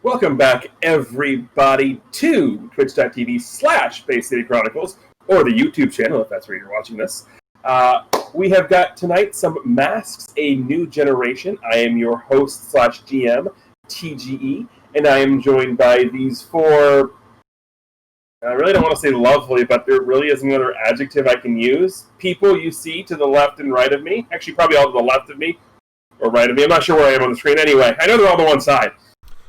Welcome back, everybody, to twitch.tv/Bay City Chronicles, or the YouTube channel, if that's where you're watching this. We have got tonight some Masks, a New Generation. I am your host/GM, TGE, and I am joined by these four, I really don't want to say lovely, but there really is another adjective I can use. People you see to the left and right of me. Actually, probably all to the left of me, or right of me. I'm not sure where I am on the screen. Anyway, I know they're all to one side.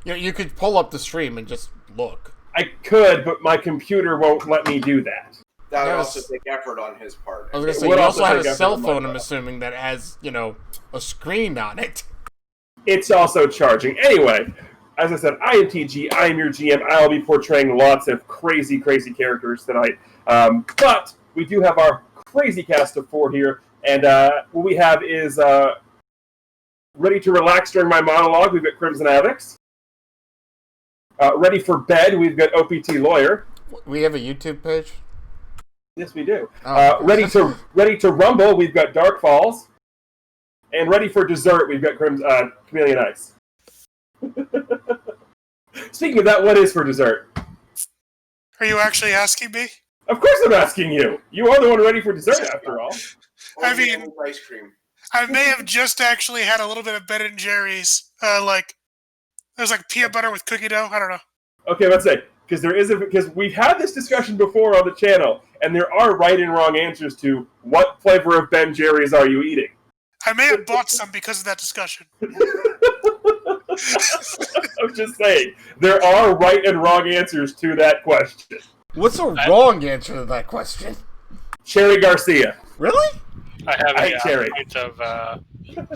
Yeah, you could pull up the stream and just look. I could, but my computer won't let me do that. That would also take effort on his part. I was going to say, you also have a cell phone, I'm assuming, that has, a screen on it. It's also charging. Anyway, as I said, I am TG, I am your GM. I'll be portraying lots of crazy, crazy characters tonight. But we do have our crazy cast of four here, and what we have is ready to relax during my monologue. We've got Crimson Avex. Ready for bed, we've got OPT Lawyer. We have a YouTube page? Yes, we do. Ready to rumble, we've got Dark Falls. And ready for dessert, we've got Chameleon Ice. Speaking of that, what is for dessert? Are you actually asking me? Of course I'm asking you. You are the one ready for dessert, after all. I mean, ice cream. I may have just actually had a little bit of Ben & Jerry's, there's like peanut butter with cookie dough. I don't know. Okay, let's say because we've had this discussion before on the channel, and there are right and wrong answers to what flavor of Ben Jerry's are you eating. I may have bought some because of that discussion. I'm just saying there are right and wrong answers to that question. What's a wrong answer to that question? Cherry Garcia. Really? I have I hate cherry. Pint of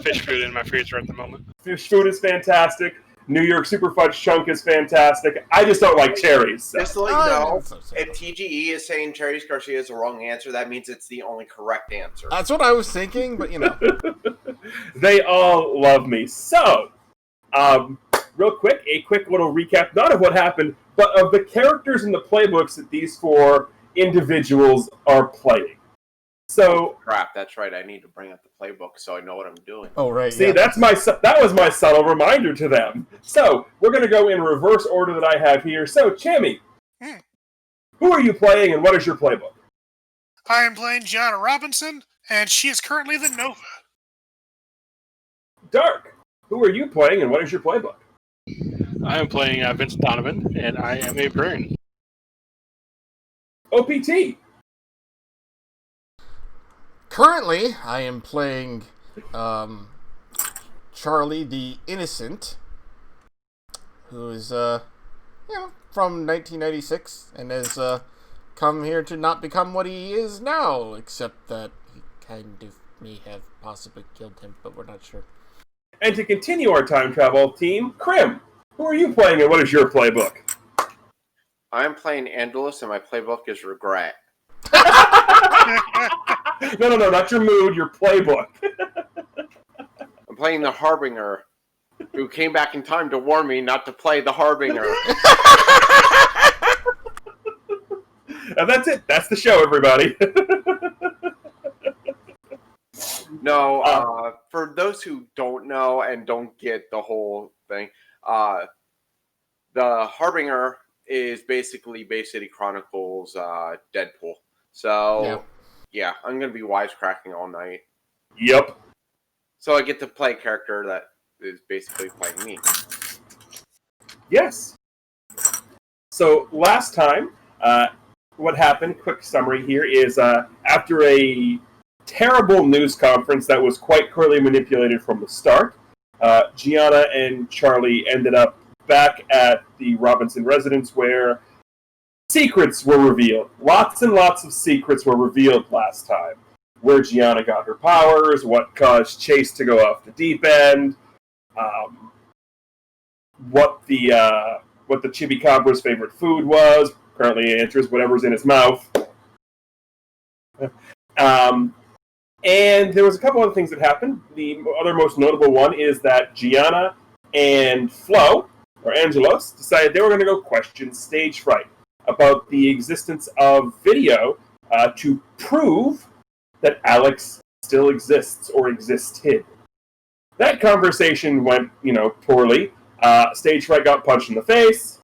fish food in my freezer at the moment. Fish food is fantastic. New York Super Fudge Chunk is fantastic. I just don't like cherries. So. Just to let you know, if TGE is saying Cherry Garcia is the wrong answer, that means it's the only correct answer. That's what I was thinking, but They all love me. So, real quick, a quick little recap, not of what happened, but of the characters in the playbooks that these four individuals are playing. So, crap, that's right. I need to bring up the playbook so I know what I'm doing. Oh, right. See, yeah. that was my subtle reminder to them. So, we're going to go in reverse order that I have here. So, Chammy, who are you playing and what is your playbook? I am playing Gianna Robinson, and she is currently the Nova. Dark, who are you playing and what is your playbook? I am playing Vince Donovan, and I am a Burn. OPT. Currently, I am playing Charlie the Innocent, who is, from 1996, and has come here to not become what he is now, except that he kind of may have possibly killed him, but we're not sure. And to continue our time travel team, Krim, who are you playing and what is your playbook? I am playing Andalus, and my playbook is Regret. No, not your mood, your playbook. I'm playing the Harbinger, who came back in time to warn me not to play the Harbinger. And that's it. That's the show, everybody. No, for those who don't know and don't get the whole thing, the Harbinger is basically Bay City Chronicles Deadpool. So, yeah, I'm going to be wisecracking all night. Yep. So I get to play a character that is basically playing me. Yes. So last time, what happened, quick summary here, is after a terrible news conference that was quite clearly manipulated from the start, Gianna and Charlie ended up back at the Robinson residence where secrets were revealed. Lots and lots of secrets were revealed last time. Where Gianna got her powers, what caused Chase to go off the deep end, what the Chibicabra's favorite food was. Currently the answer is whatever's in his mouth. And there was a couple other things that happened. The other most notable one is that Gianna and Flo, or Angelos, decided they were going to go question Stage Fright about the existence of video to prove that Alex still exists or existed. That conversation went, poorly. Stage fright, got punched in the face,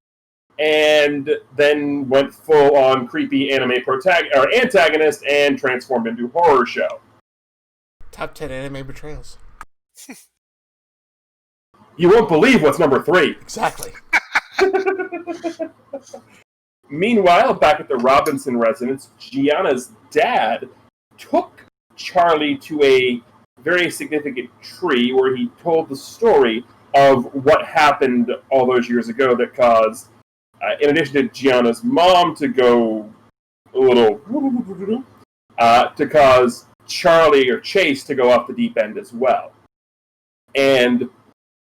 and then went full on creepy anime antagonist and transformed into horror show. Top 10 anime betrayals. You won't believe what's number 3. Exactly. Meanwhile, back at the Robinson residence, Gianna's dad took Charlie to a very significant tree where he told the story of what happened all those years ago that caused, in addition to Gianna's mom to go a little, to cause Charlie or Chase to go off the deep end as well. And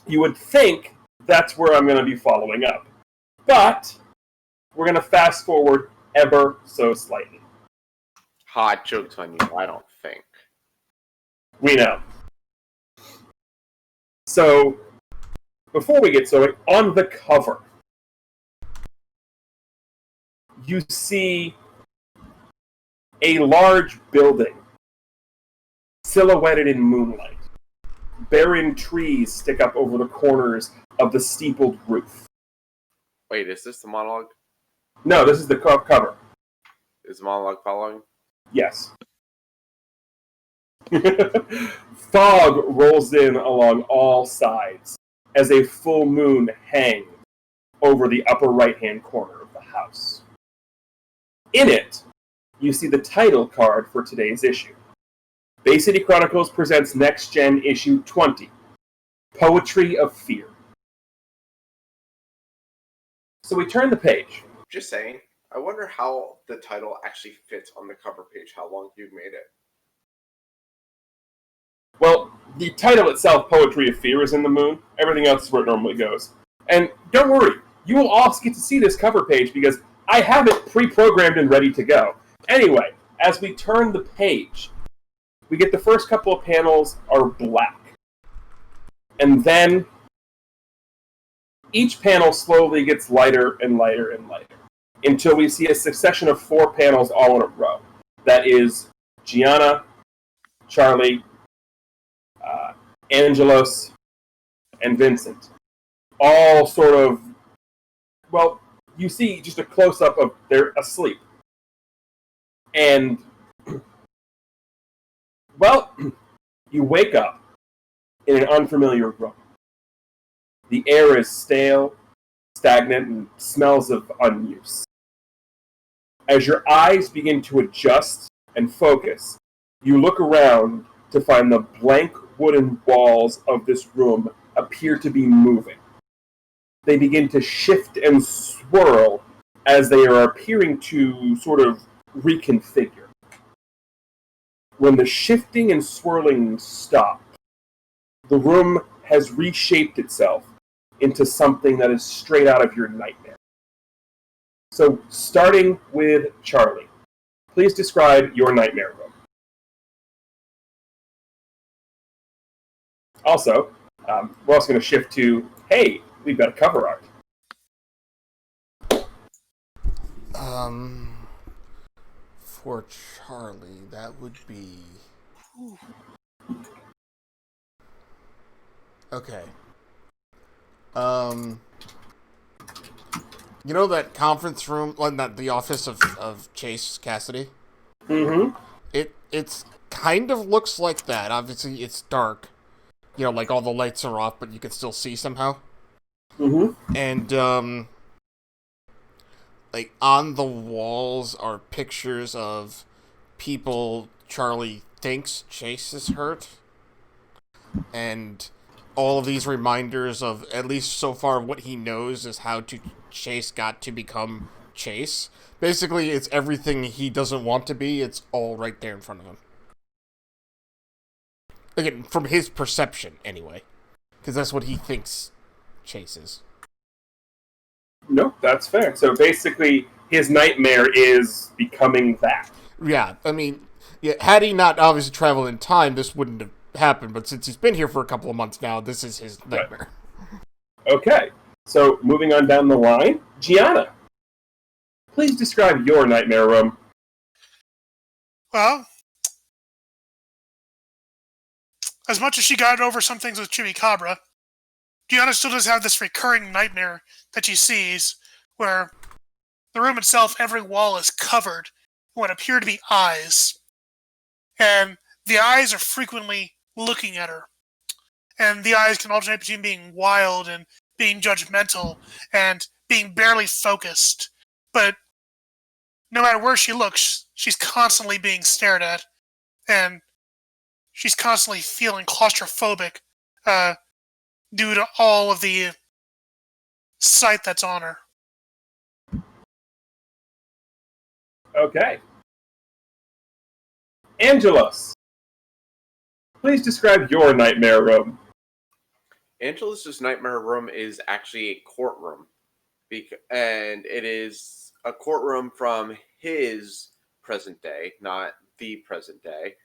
you would think that's where I'm going to be following up. But we're going to fast forward ever so slightly. Hot jokes on you, I don't think. We know. So, before we get started, on the cover, you see a large building silhouetted in moonlight. Barren trees stick up over the corners of the steepled roof. Wait, is this the monologue? No, this is the cover. Is the monologue following? Yes. Fog rolls in along all sides as a full moon hangs over the upper right-hand corner of the house. In it, you see the title card for today's issue. Bay City Chronicles presents NextGen issue 20, Poetry of Fear. So we turn the page. Just saying, I wonder how the title actually fits on the cover page, how long you've made it. Well, the title itself, Poetry of Fear, is in the moon. Everything else is where it normally goes. And don't worry, you will all get to see this cover page because I have it pre-programmed and ready to go. Anyway, as we turn the page, we get the first couple of panels are black. And then each panel slowly gets lighter and lighter and lighter until we see a succession of 4 panels all in a row. That is Gianna, Charlie, Angelos, and Vincent. All sort of, well, you see just a close-up of they're asleep. And, well, you wake up in an unfamiliar room. The air is stale, stagnant, and smells of unuse. As your eyes begin to adjust and focus, you look around to find the blank wooden walls of this room appear to be moving. They begin to shift and swirl as they are appearing to sort of reconfigure. When the shifting and swirling stop, the room has reshaped itself into something that is straight out of your nightmare. So, starting with Charlie, please describe your nightmare room. Also, we're also going to shift to, hey, we've got a cover art. For Charlie, that would be... Okay. You know that conference room, well, not the office of Chase Cassidy? Mm-hmm. It's kind of looks like that. Obviously, it's dark. You know, like all the lights are off, but you can still see somehow. Mm-hmm. And, like, on the walls are pictures of people Charlie thinks Chase is hurt. And all of these reminders of, at least so far, what he knows is how Chase got to become Chase. Basically, it's everything he doesn't want to be. It's all right there in front of him. Again, from his perception, anyway. Because that's what he thinks Chase is. No, that's fair. So basically, his nightmare is becoming that. Yeah, I mean, yeah, had he not obviously traveled in time, this wouldn't have happened. But since he's been here for a couple of months now, this is his nightmare. Right. Okay, so moving on down the line, Gianna, please describe your nightmare room. Well, as much as she got over some things with Chimicabra, Gianna still does have this recurring nightmare that she sees, where the room itself, every wall is covered in what appear to be eyes. And the eyes are frequently looking at her. And the eyes can alternate between being wild and being judgmental and being barely focused. But no matter where she looks, she's constantly being stared at. And she's constantly feeling claustrophobic due to all of the sight that's on her. Okay. Angelos, please describe your nightmare room. Angelus's nightmare room is actually a courtroom, and it is a courtroom from his present day, not the present day,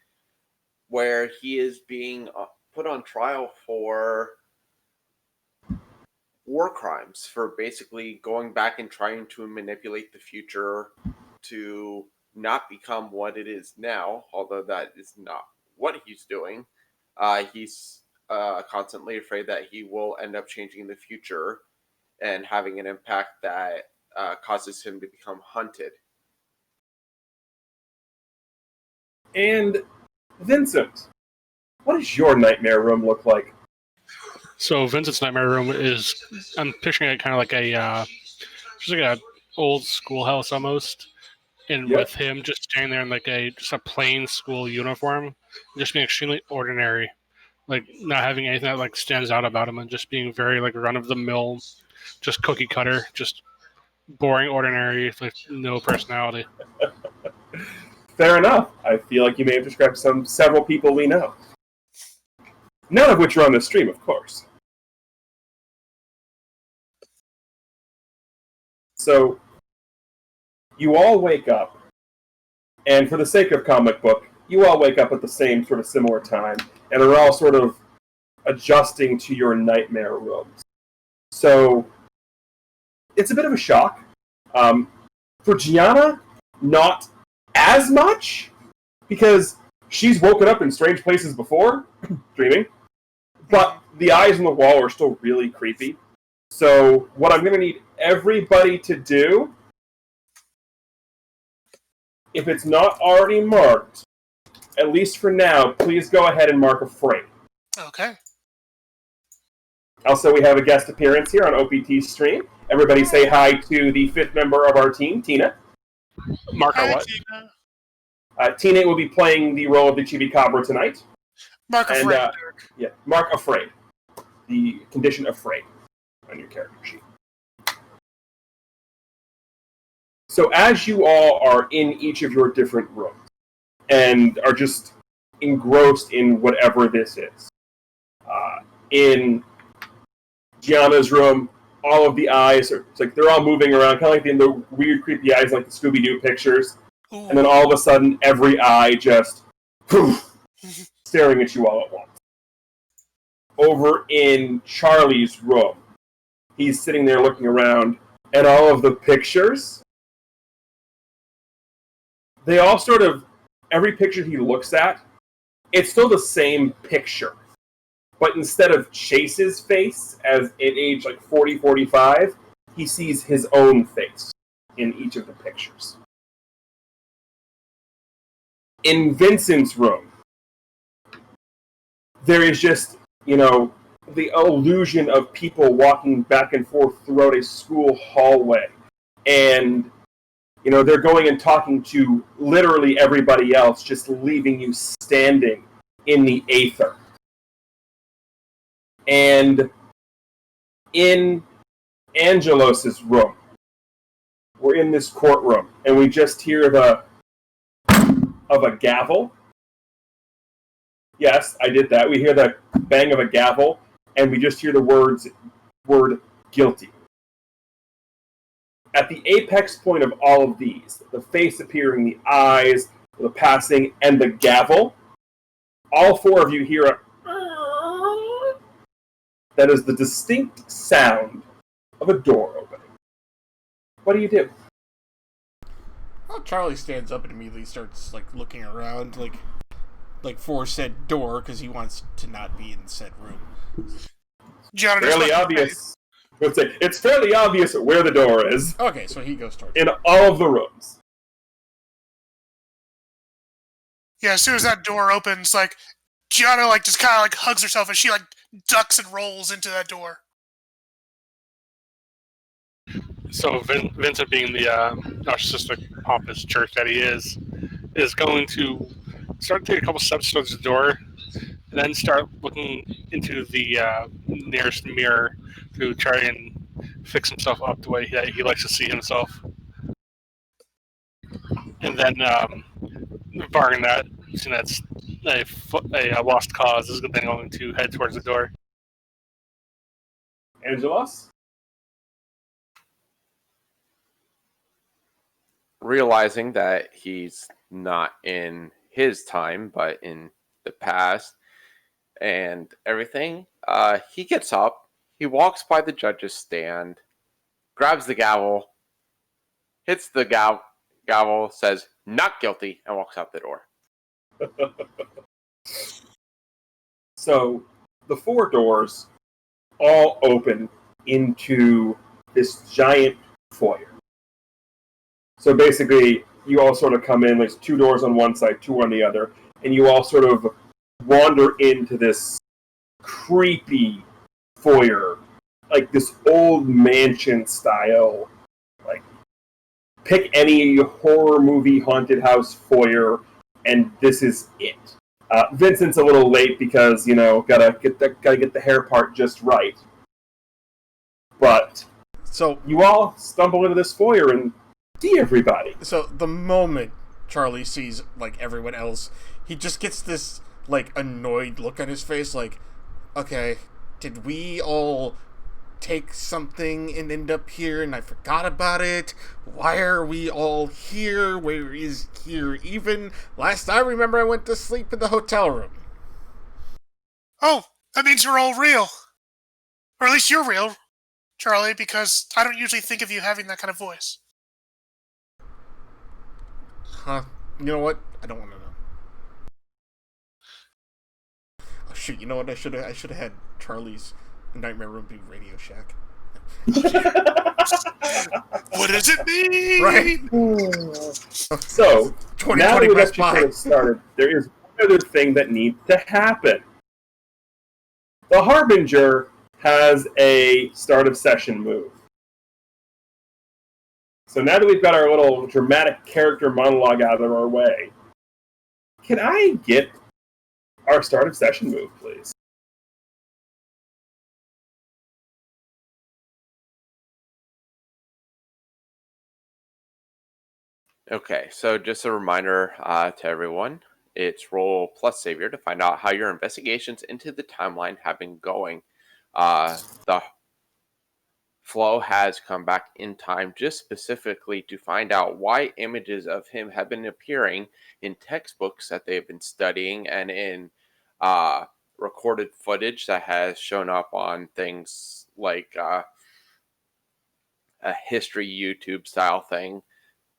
where he is being put on trial for war crimes, for basically going back and trying to manipulate the future to not become what it is now, although that is not what he's doing. He's constantly afraid that he will end up changing the future and having an impact that causes him to become hunted. And Vincent, what does your nightmare room look like? So Vincent's nightmare room is, I'm picturing it kind of like just like a old schoolhouse almost, and Yep. with him just standing there in like just a plain school uniform, just being extremely ordinary, like not having anything that like stands out about him, and just being very like run of the mill, just cookie cutter, just boring, ordinary, like no personality. Fair enough. I feel like you may have described several people we know. None of which are on the stream, of course. So, you all wake up, and for the sake of comic book, you all wake up at the same sort of similar time, and are all sort of adjusting to your nightmare rooms. So, it's a bit of a shock. For Gianna, not as much, because she's woken up in strange places before, dreaming, but the eyes on the wall are still really creepy. So what I'm going to need everybody to do, if it's not already marked, at least for now, please go ahead and mark Afraid. Okay. Also, we have a guest appearance here on OPT's stream. Everybody say hi to the fifth member of our team, Tina. Mark Hi, what? Tina. Tina will be playing the role of the Chibicabra tonight. Mark And, Afraid. Yeah, mark Afraid. The condition Afraid on your character sheet. So as you all are in each of your different rooms and are just engrossed in whatever this is, in Gianna's room, all of the eyes are, it's like they're all moving around, kind of like in the weird, creepy eyes, like the Scooby-Doo pictures. Ooh. And then all of a sudden, every eye just staring at you all at once. Over in Charlie's room, he's sitting there looking around, and all of the pictures, they all sort of, every picture he looks at, it's still the same picture. But instead of Chase's face, as at age like 40, 45, he sees his own face in each of the pictures. In Vincent's room, there is just, the illusion of people walking back and forth throughout a school hallway. And, they're going and talking to literally everybody else, just leaving you standing in the aether. And in Angelos' room, we're in this courtroom, and we just hear of a gavel. Yes, I did that. We hear the bang of a gavel, and we just hear the word guilty. At the apex point of all of these, the face appearing, the eyes, the passing, and the gavel, all four of you hear a that is the distinct sound of a door opening. What do you do? Well, Charlie stands up and immediately starts looking around, like for said door, because he wants to not be in said room. Gianna just Fairly fucking- obvious. It's fairly obvious where the door is Okay, so he goes towards in all of the rooms. Yeah, as soon as that door opens, like Gianna like just kind of like hugs herself and she like ducks and rolls into that door. So Vincent, being the narcissistic, pompous jerk that he is going to start taking a couple steps towards the door, and then start looking into the nearest mirror to try and fix himself up the way that he likes to see himself. And then, barring that, seeing that's a lost cause, is then going to head towards the door. Angelos? Realizing that he's not in his time, but in the past and everything, he gets up, he walks by the judge's stand, grabs the gavel, hits the gavel, says, "Not guilty," and walks out the door. So, the 4 doors all open into this giant foyer. So basically, you all sort of come in, there's 2 doors on one side, 2 on the other, and you all sort of wander into this creepy foyer, like this old mansion style, like, pick any horror movie haunted house foyer, and this is it. Vincent's a little late because, gotta get the hair part just right. But So you all stumble into this foyer and see everybody. So the moment Charlie sees like everyone else, he just gets this like annoyed look on his face, like, okay, did we all take something and end up here and I forgot about it? Why are we all here? Where is here even? Last I remember, I went to sleep in the hotel room. Oh, that means you're all real. Or at least you're real, Charlie, because I don't usually think of you having that kind of voice. Huh? You know what? I don't want to know. Oh shoot! You know what? I should have had Charlie's Nightmare Room be Radio Shack. What does it mean? Right? So, now 2020 that Best we've Buy. actually started, there is one other thing that needs to happen. The Harbinger has a start of session move. So now that we've got our little dramatic character monologue out of our way, can I get our start of session move, please? Okay, so just a reminder to everyone, it's roll plus savior to find out how your investigations into the timeline have been going. The Flo has come back in time just specifically to find out why images of him have been appearing in textbooks that they've been studying and in recorded footage that has shown up on things like a history YouTube style thing.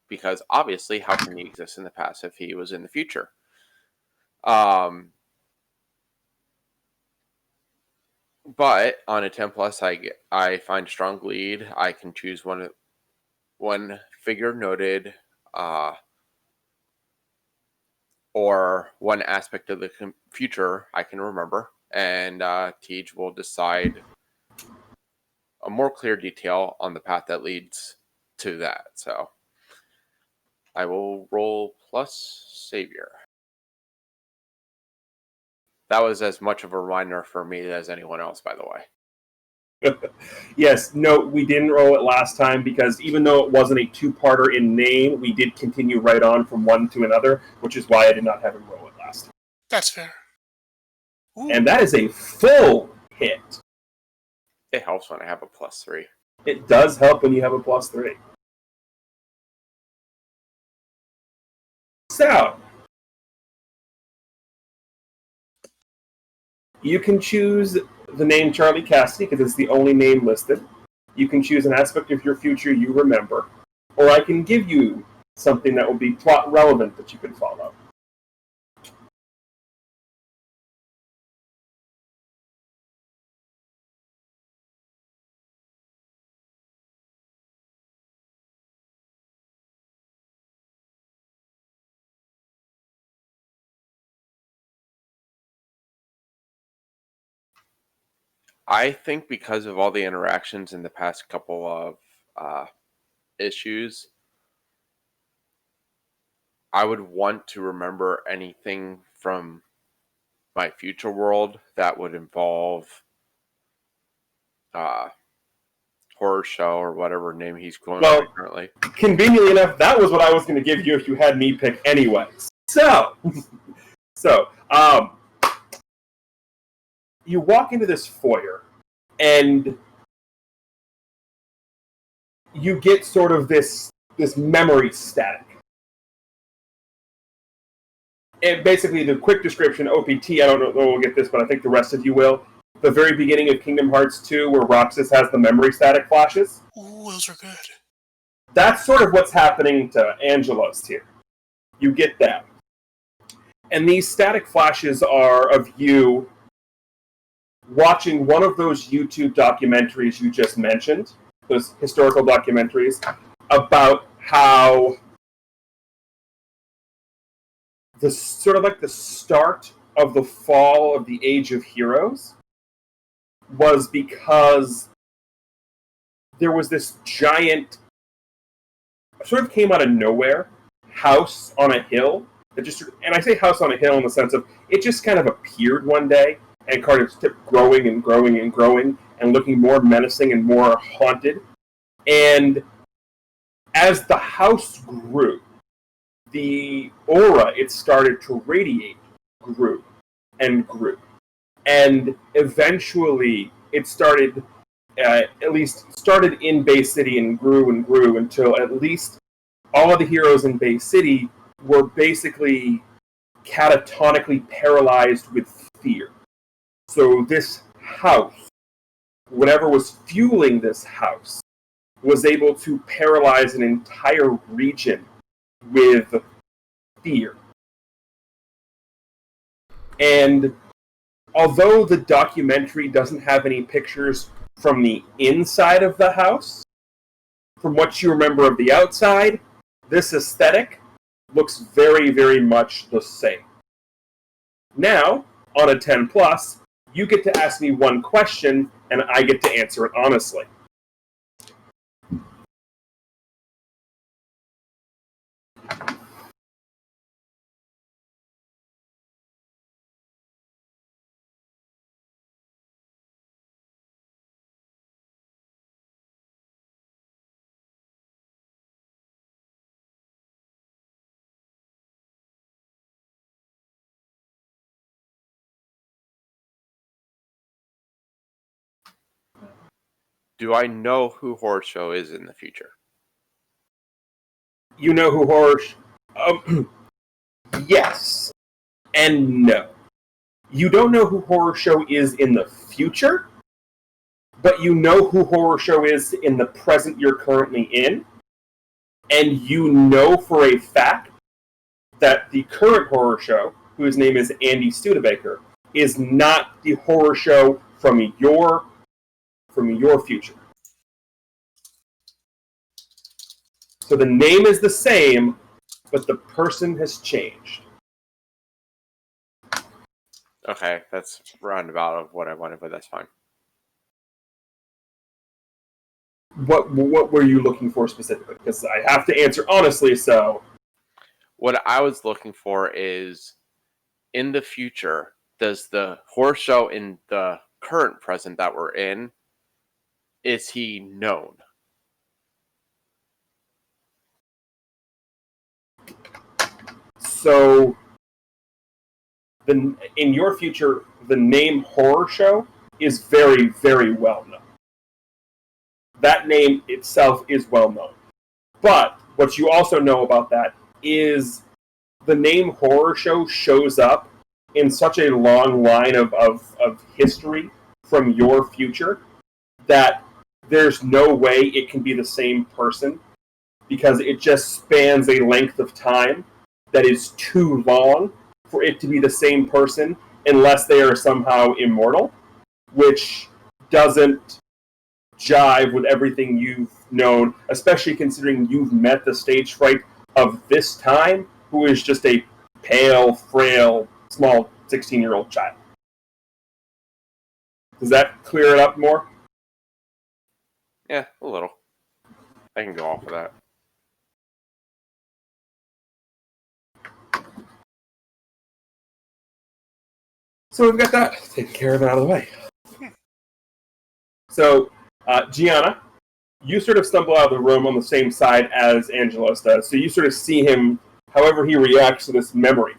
Because obviously, how can he exist in the past if he was in the future? But on a 10 plus, I find strong lead. I can choose one figure noted, or one aspect of the future I can remember, and Tej will decide a more clear detail on the path that leads to that. So I will roll plus savior. That was as much of a reminder for me as anyone else, by the way. Yes, no, we didn't roll it last time because even though it wasn't a 2-parter in name, we did continue right on from one to another, which is why I did not have him roll it last time. That's fair. Ooh. And that is a full hit. It helps when I have a +3. It does help when you have a +3. So, you can choose the name Charlie Cassidy because it's the only name listed. You can choose an aspect of your future you remember. Or I can give you something that will be plot relevant that you can follow. I think because of all the interactions in the past couple of issues, I would want to remember anything from my future world that would involve horror show or whatever name he's going by currently. Conveniently enough, that was what I was going to give you if you had me pick anyway. So, you walk into this foyer, and you get sort of this memory static. And basically, the quick description, OPT, I don't know if we'll get this, but I think the rest of you will. The very beginning of Kingdom Hearts 2, where Roxas has the memory static flashes. Ooh, those are good. That's sort of what's happening to Angelos here. You get that. And these static flashes are of you watching one of those YouTube documentaries you just mentioned, those historical documentaries, about how the sort of like the start of the fall of the Age of Heroes was because there was this giant, sort of came out of nowhere, house on a hill that just, and I say house on a hill in the sense of it just kind of appeared one day and kind of kept growing and growing and growing and looking more menacing and more haunted. And as the house grew, the aura it started to radiate grew and grew. And eventually it started, at least started in Bay City and grew until at least all of the heroes in Bay City were basically catatonically paralyzed with fear. So this house, whatever was fueling this house, was able to paralyze an entire region with fear. And although the documentary doesn't have any pictures from the inside of the house, from what you remember of the outside, this aesthetic looks very, very much the same. Now, on a 10 plus, you get to ask me one question, and I get to answer it honestly. Do I know who Horror Show is in the future? You know who Horror... yes. And no. You don't know who Horror Show is in the future, but you know who Horror Show is in the present you're currently in, and you know for a fact that the current Horror Show, whose name is Andy Studebaker, is not the Horror Show from your future. So the name is the same, but the person has changed. Okay, that's roundabout of what I wanted, but that's fine. What were you looking for specifically? Because I have to answer honestly, so... What I was looking for is, in the future, does the Horror Show in the current present that we're in, is he known? So, in your future, the name Horror Show is very, very well known. That name itself is well known. But what you also know about that is the name Horror Show shows up in such a long line of history from your future that there's no way it can be the same person, because it just spans a length of time that is too long for it to be the same person unless they are somehow immortal, which doesn't jive with everything you've known, especially considering you've met the stage fright of this time, who is just a pale, frail, small 16-year-old child. Does that clear it up more? Yeah, a little. I can go off of that. So we've got that taken care of and out of the way. So, Gianna, you sort of stumble out of the room on the same side as Angelos does. So you sort of see him, however he reacts to this memory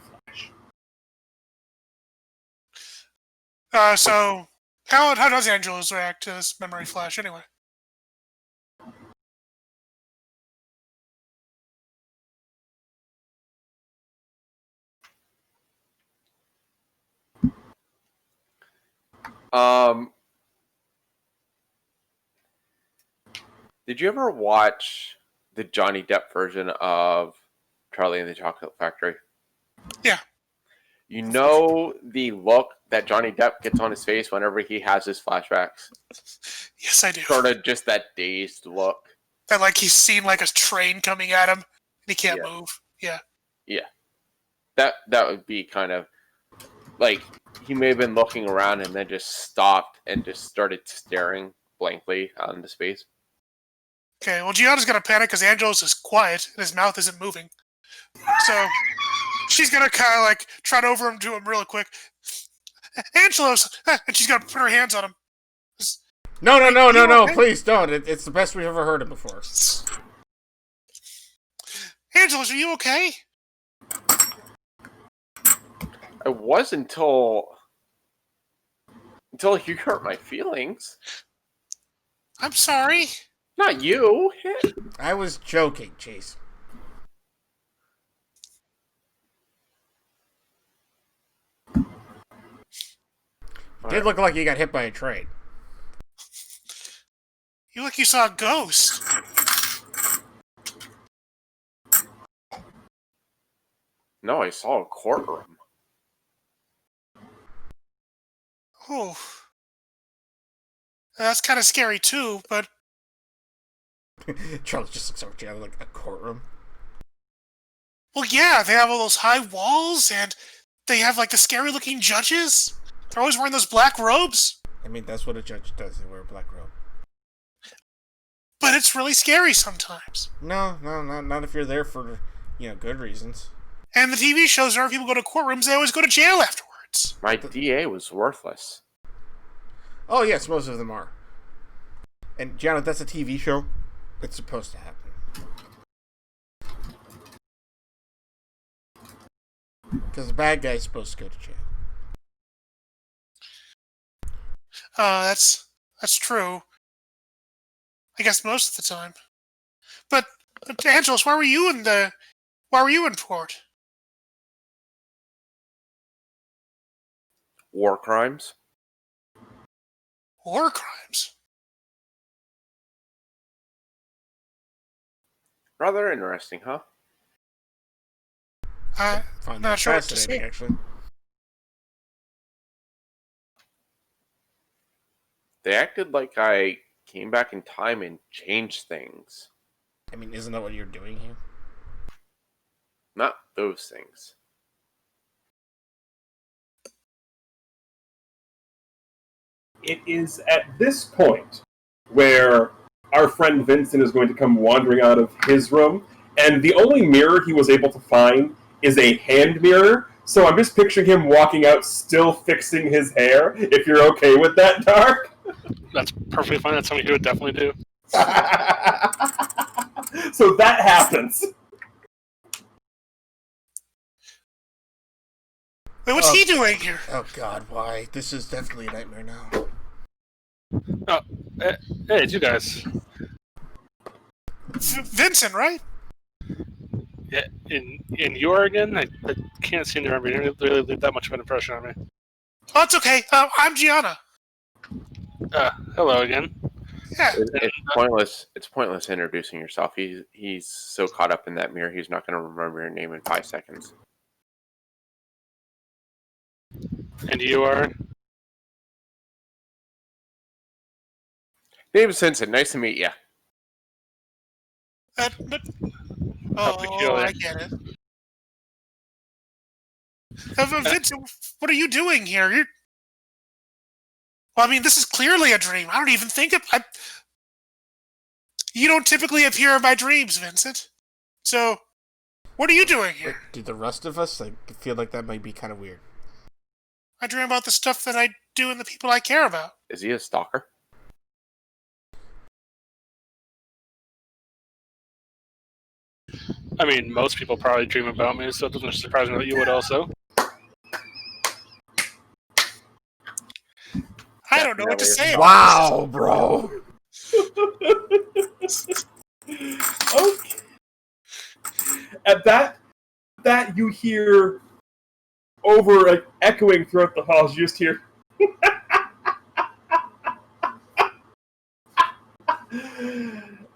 flash. So how does Angelos react to this memory flash anyway? Did you ever watch the Johnny Depp version of Charlie and the Chocolate Factory? Yeah. You know the look that Johnny Depp gets on his face whenever he has his flashbacks? Yes, I do. Sort of just that dazed look. That like he's seen like a train coming at him and he can't move. Yeah. Yeah. That would be kind of like he may have been looking around and then just stopped and just started staring blankly out into space. Okay, well Gianna's gonna panic because Angelos is quiet and his mouth isn't moving. So she's gonna kind of like trot over to him real quick. Angelos! And she's gonna put her hands on him. No, please don't. It's the best we've ever heard it before. Angelos, are you okay? I was until you hurt my feelings. I'm sorry. Not you. I was joking, Chase. It did look like you got hit by a train. You look like you saw a ghost. No, I saw a courtroom. Oh. That's kind of scary too, but... Charles just looks over to you like a courtroom. Well, yeah, they have all those high walls, and they have, like, the scary-looking judges. They're always wearing those black robes. I mean, that's what a judge does. They wear a black robe. But it's really scary sometimes. No, not if you're there for, good reasons. And the TV shows, whenever people go to courtrooms, they always go to jail afterwards. My DA was worthless. Oh, yes, most of them are. And, Gianna, that's a TV show. It's supposed to happen. Because the bad guy's supposed to go to jail. That's true. I guess most of the time. But Angelos, why were you in port? War crimes? War crimes? Rather interesting, huh? I'm not sure what to say. Actually. They acted like I came back in time and changed things. I mean, isn't that what you're doing here? Not those things. It is at this point where our friend Vincent is going to come wandering out of his room, and the only mirror he was able to find is a hand mirror. So I'm just picturing him walking out, still fixing his hair. If you're okay with that, Dark. That's perfectly fine. That's something he would definitely do. So that happens. Wait, what's he doing here? Oh God, why? This is definitely a nightmare now. Oh, hey, it's you guys. Vincent, right? Yeah, in Oregon, I can't seem to remember. You didn't really leave that much of an impression on me. Oh, it's okay. I'm Gianna. Hello again. Yeah. It's pointless. It's pointless introducing yourself. He's so caught up in that mirror, he's not going to remember your name in 5 seconds. And you are? David Simpson, nice to meet you. I get it. Vincent, what are you doing here? Well, I mean, this is clearly a dream. I don't even think you don't typically appear in my dreams, Vincent. So, what are you doing Wait, here? do the rest of us? I feel like that might be kind of weird. I dream about the stuff that I do and the people I care about. Is he a stalker? I mean, most people probably dream about me, so it doesn't surprise me that you would also. I don't know what to say. Wow, bro. Okay. At that you hear over echoing throughout the halls. You just hear.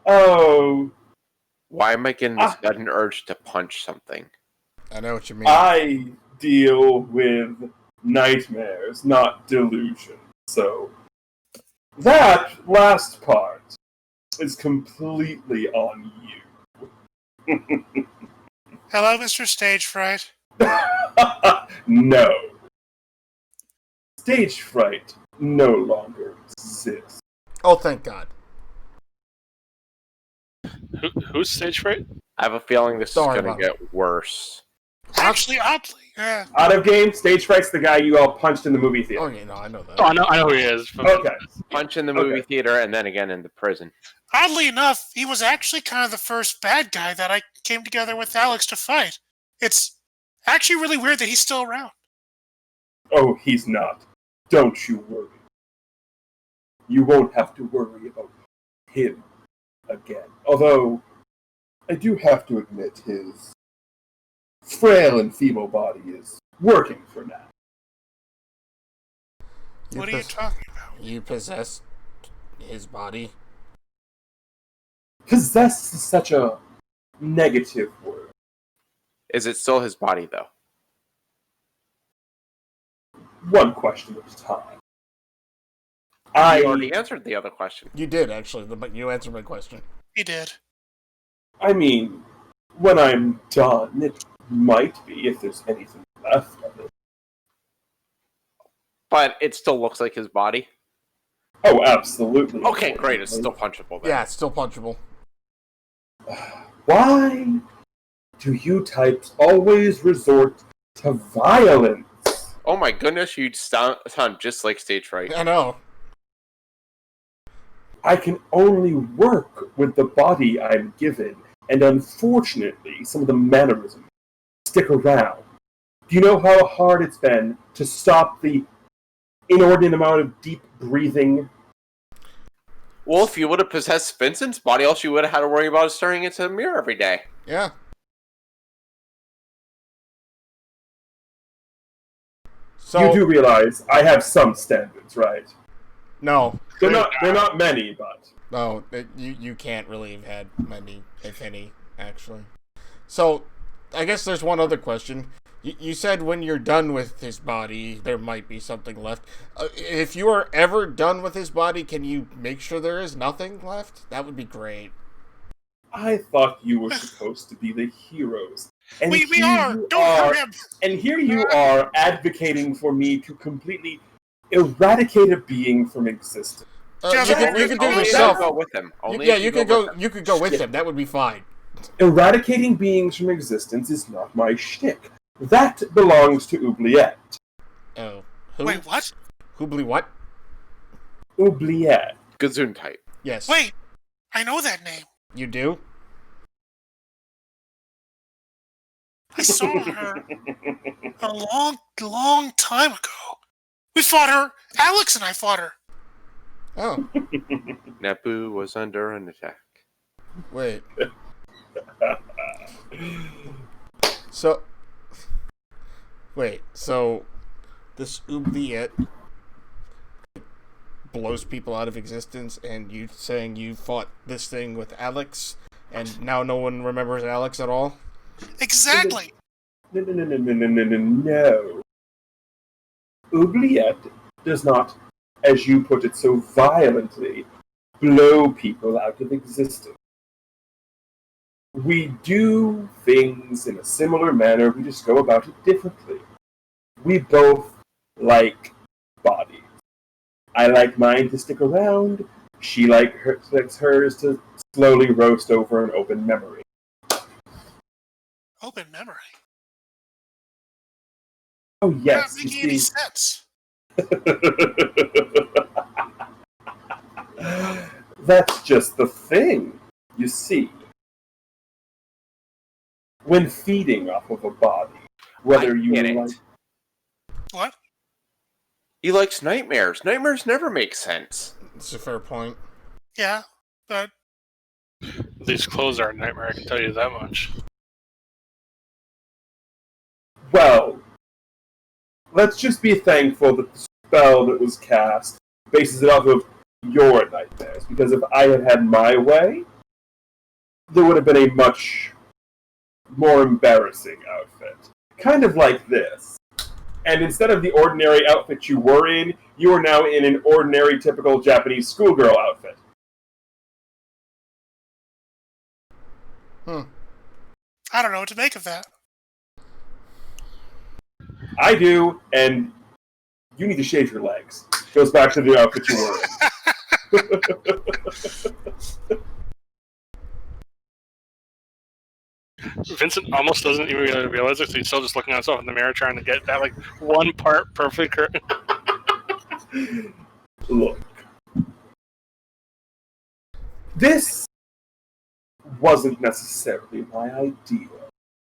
Oh. Why am I getting this sudden urge to punch something? I know what you mean. I deal with nightmares, not delusion. So that last part is completely on you. Hello, Mr. Stage Fright. No. Stage fright no longer exists. Oh, thank God. Who's stage fright? I have a feeling this Don't worry is going to about get worse. Actually, oddly, yeah. Out of game, stage fright's the guy you all punched in the movie theater. Oh, yeah, no, I know that. Oh, I know who he is. Okay. Punch in the movie theater and then again in the prison. Oddly enough, he was actually kind of the first bad guy that I came together with Alex to fight. It's actually really weird that he's still around. Oh, he's not. Don't you worry. You won't have to worry about him again. Although, I do have to admit his frail and feeble body is working for now. What are you talking about? You possessed his body? Possess is such a negative word. Is it still his body, though? One question at a time. You already answered the other question. You did, actually. You answered my question. He did. I mean, when I'm done, it might be, if there's anything left of it. But it still looks like his body. Oh, absolutely. Okay, great. It's still punchable then. Yeah, it's still punchable. Why do you types always resort to violence? Oh my goodness, you sound just like stage fright. I know. I can only work with the body I'm given, and unfortunately, some of the mannerisms stick around. Do you know how hard it's been to stop the inordinate amount of deep breathing? Well, if you would have possessed Vincent's body, all you would have had to worry about is staring into the mirror every day. Yeah. So, You do realize I have some standards, right? No. They're not many, but No, you can't really have had many, if any, actually. So, I guess there's one other question. You said when you're done with his body, there might be something left. If you are ever done with his body, can you make sure there is nothing left? That would be great. I thought you were supposed to be the heroes. And We here are! you Don't are- hurt him! And here you are advocating for me to completely eradicate a being from existence. Just You could do it Only if yourself. you go with him. Only Yeah, if you could go. with him. You could go with Yeah. him. That would be fine. Eradicating beings from existence is not my shtick. That belongs to Oubliette. Oh, who? Wait, what? Hubli what? Oubliette. Gazoon type. Yes. Wait, I know that name. You do? I saw her a long, long time ago. We fought her. Alex and I fought her. Oh, Naboo was under an attack. wait. So, wait. So, this oubliette blows people out of existence, and you saying you fought this thing with Alex, and now no one remembers Alex at all? Exactly. No. Oubliette does not, as you put it so violently, blow people out of existence. We do things in a similar manner, we just go about it differently. We both like bodies. I like mine to stick around. She likes hers to slowly roast over an open memory. Open memory. Oh, You're not yes, you making any see. sense. That's just the thing. You see, when feeding off of a body, whether you get like. it. What? He likes nightmares. Nightmares never make sense. It's a fair point. Yeah, but These clothes are a nightmare, I can tell you that much. Well, let's just be thankful that the spell that was cast bases it off of your nightmares, because if I had had my way, there would have been a much more embarrassing outfit. Kind of like this. And instead of the ordinary outfit you were in, you are now in an ordinary, typical Japanese schoolgirl outfit. I don't know what to make of that. I do, and you need to shave your legs. Goes back to the outfit you were in. Vincent almost doesn't even realize it, so he's still just looking at himself in the mirror trying to get that like one part perfect. Look. This wasn't necessarily my idea,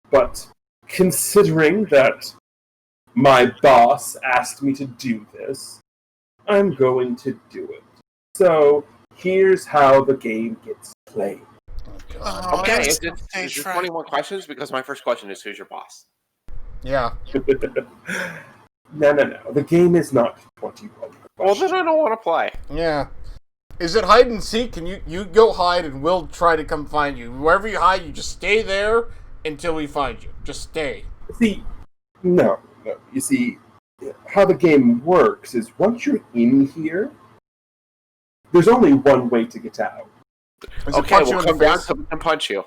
but considering that my boss asked me to do this, I'm going to do it. So, here's how the game gets played. Oh, Okay, that's is it stage fright. 21 questions? Because my first question is, who's your boss? Yeah. No. The game is not 21 Well, then I don't want to play. Yeah. Is it hide and seek? Can you go hide and we'll try to come find you. Wherever you hide, you just stay there until we find you. Just stay. See, no. You see, how the game works is once you're in here, there's only one way to get out. Okay, we'll come down so we can punch you.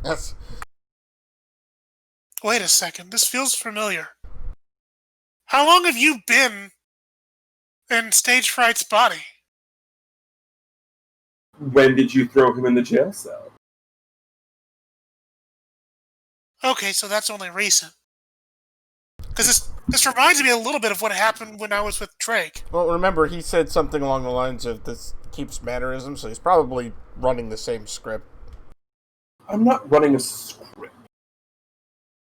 Yes. Wait a second, this feels familiar. How long have you been in Stage Fright's body? When did you throw him in the jail cell? Okay, so that's only recent. Because this reminds me a little bit of what happened when I was with Drake. Well, remember, he said something along the lines of this keeps mannerism, so he's probably running the same script. I'm not running a script.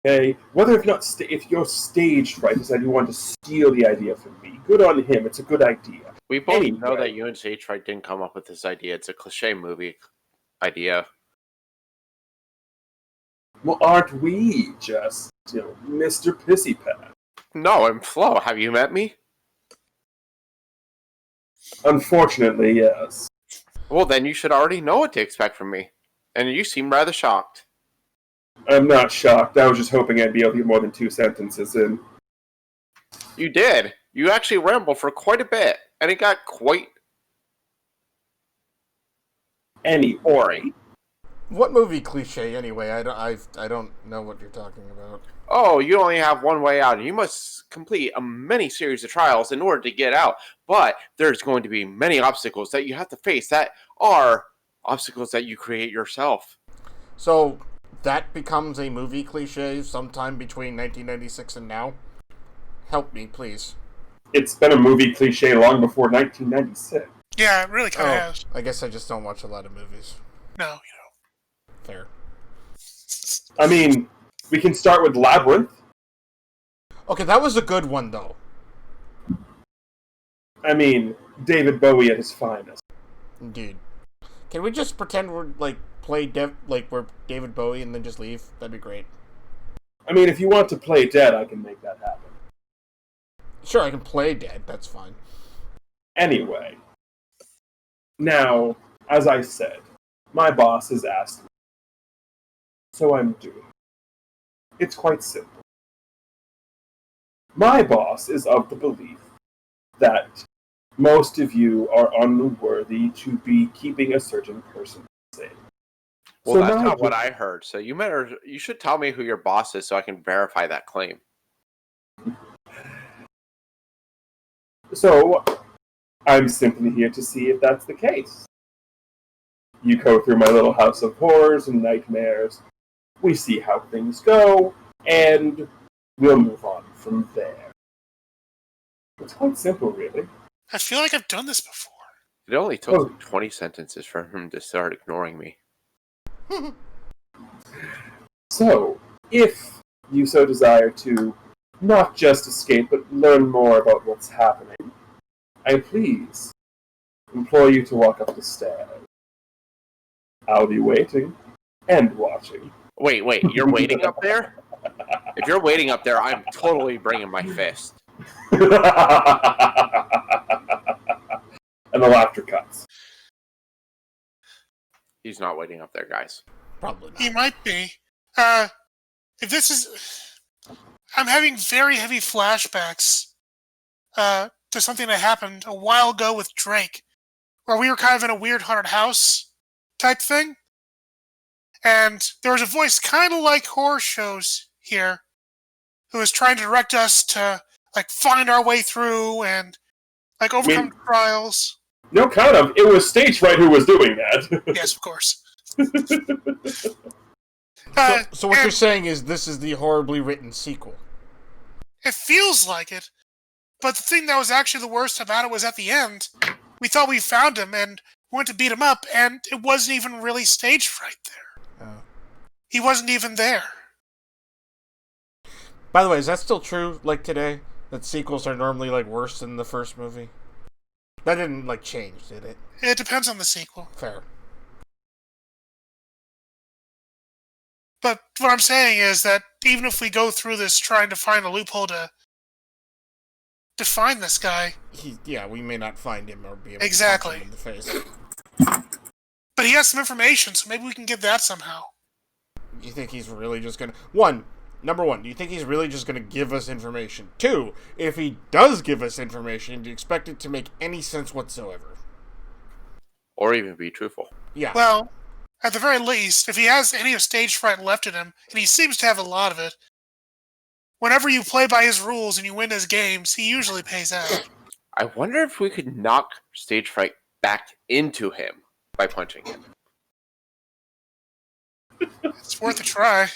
Okay? Whether if not if you're staged right, decide you want to steal the idea from me, good on him. It's a good idea. We both Anyway. know that you and Sage Fright didn't come up with this idea. It's a cliche movie idea. Well, aren't we just, Mr. Pissy Pat? No, I'm Flo. Have you met me? Unfortunately, yes. Well, then you should already know what to expect from me. And you seem rather shocked. I'm not shocked. I was just hoping I'd be able to get more than 2 sentences in. You did. You actually rambled for quite a bit. And it got quite boring. What movie cliche, anyway? I don't know what you're talking about. Oh, you only have one way out, and you must complete a many series of trials in order to get out. But there's going to be many obstacles that you have to face that are obstacles that you create yourself. So, that becomes a movie cliche sometime between 1996 and now? Help me, please. It's been a movie cliche long before 1996. Yeah, it really kind of has. I guess I just don't watch a lot of movies. No, Fair. I mean, we can start with Labyrinth. Okay, that was a good one, though. I mean, David Bowie at his finest. Indeed. Can we just pretend we're, we're David Bowie and then just leave? That'd be great. I mean, if you want to play dead, I can make that happen. Sure, I can play dead. That's fine. Anyway. Now, as I said, my boss has asked me. So I'm doing it. It's quite simple. My boss is of the belief that most of you are unworthy to be keeping a certain person safe. Well, So that's now not what I heard. So you should tell me who your boss is so I can verify that claim. So, I'm simply here to see if that's the case. You go through my little house of horrors and nightmares. We see how things go, and we'll move on from there. It's quite simple, really. I feel like I've done this before. It only took 20 sentences for him to start ignoring me. So, if you so desire to not just escape, but learn more about what's happening, I please implore you to walk up the stairs. I'll be waiting and watching. Wait, you're waiting up there? If you're waiting up there, I'm totally bringing my fist. And the laughter cuts. He's not waiting up there, guys. Probably not. He might be. If this is... I'm having very heavy flashbacks to something that happened a while ago with Drake, where we were kind of in a weird haunted house type thing. And there was a voice kind of like horror shows here who was trying to direct us to like find our way through and like overcome trials. No, kind of. It was Stage Fright who was doing that. Yes, of course. So what you're saying is this is the horribly written sequel. It feels like it. But the thing that was actually the worst about it was at the end, we thought we found him and went to beat him up, and it wasn't even really Stage Fright there. He wasn't even there. By the way, is that still true, like, today? That sequels are normally, like, worse than the first movie? That didn't, like, change, did it? It depends on the sequel. Fair. But what I'm saying is that even if we go through this trying to find a loophole to find this guy... we may not find him or be able to punch him in the face. But he has some information, so maybe we can get that somehow. You think he's really just gonna... Number one, do you think he's really just gonna give us information? 2, if he does give us information, do you expect it to make any sense whatsoever? Or even be truthful. Yeah. Well, at the very least, if he has any of Stage Fright left in him, and he seems to have a lot of it, whenever you play by his rules and you win his games, he usually pays out. I wonder if we could knock Stage Fright back into him by punching him. It's worth a try.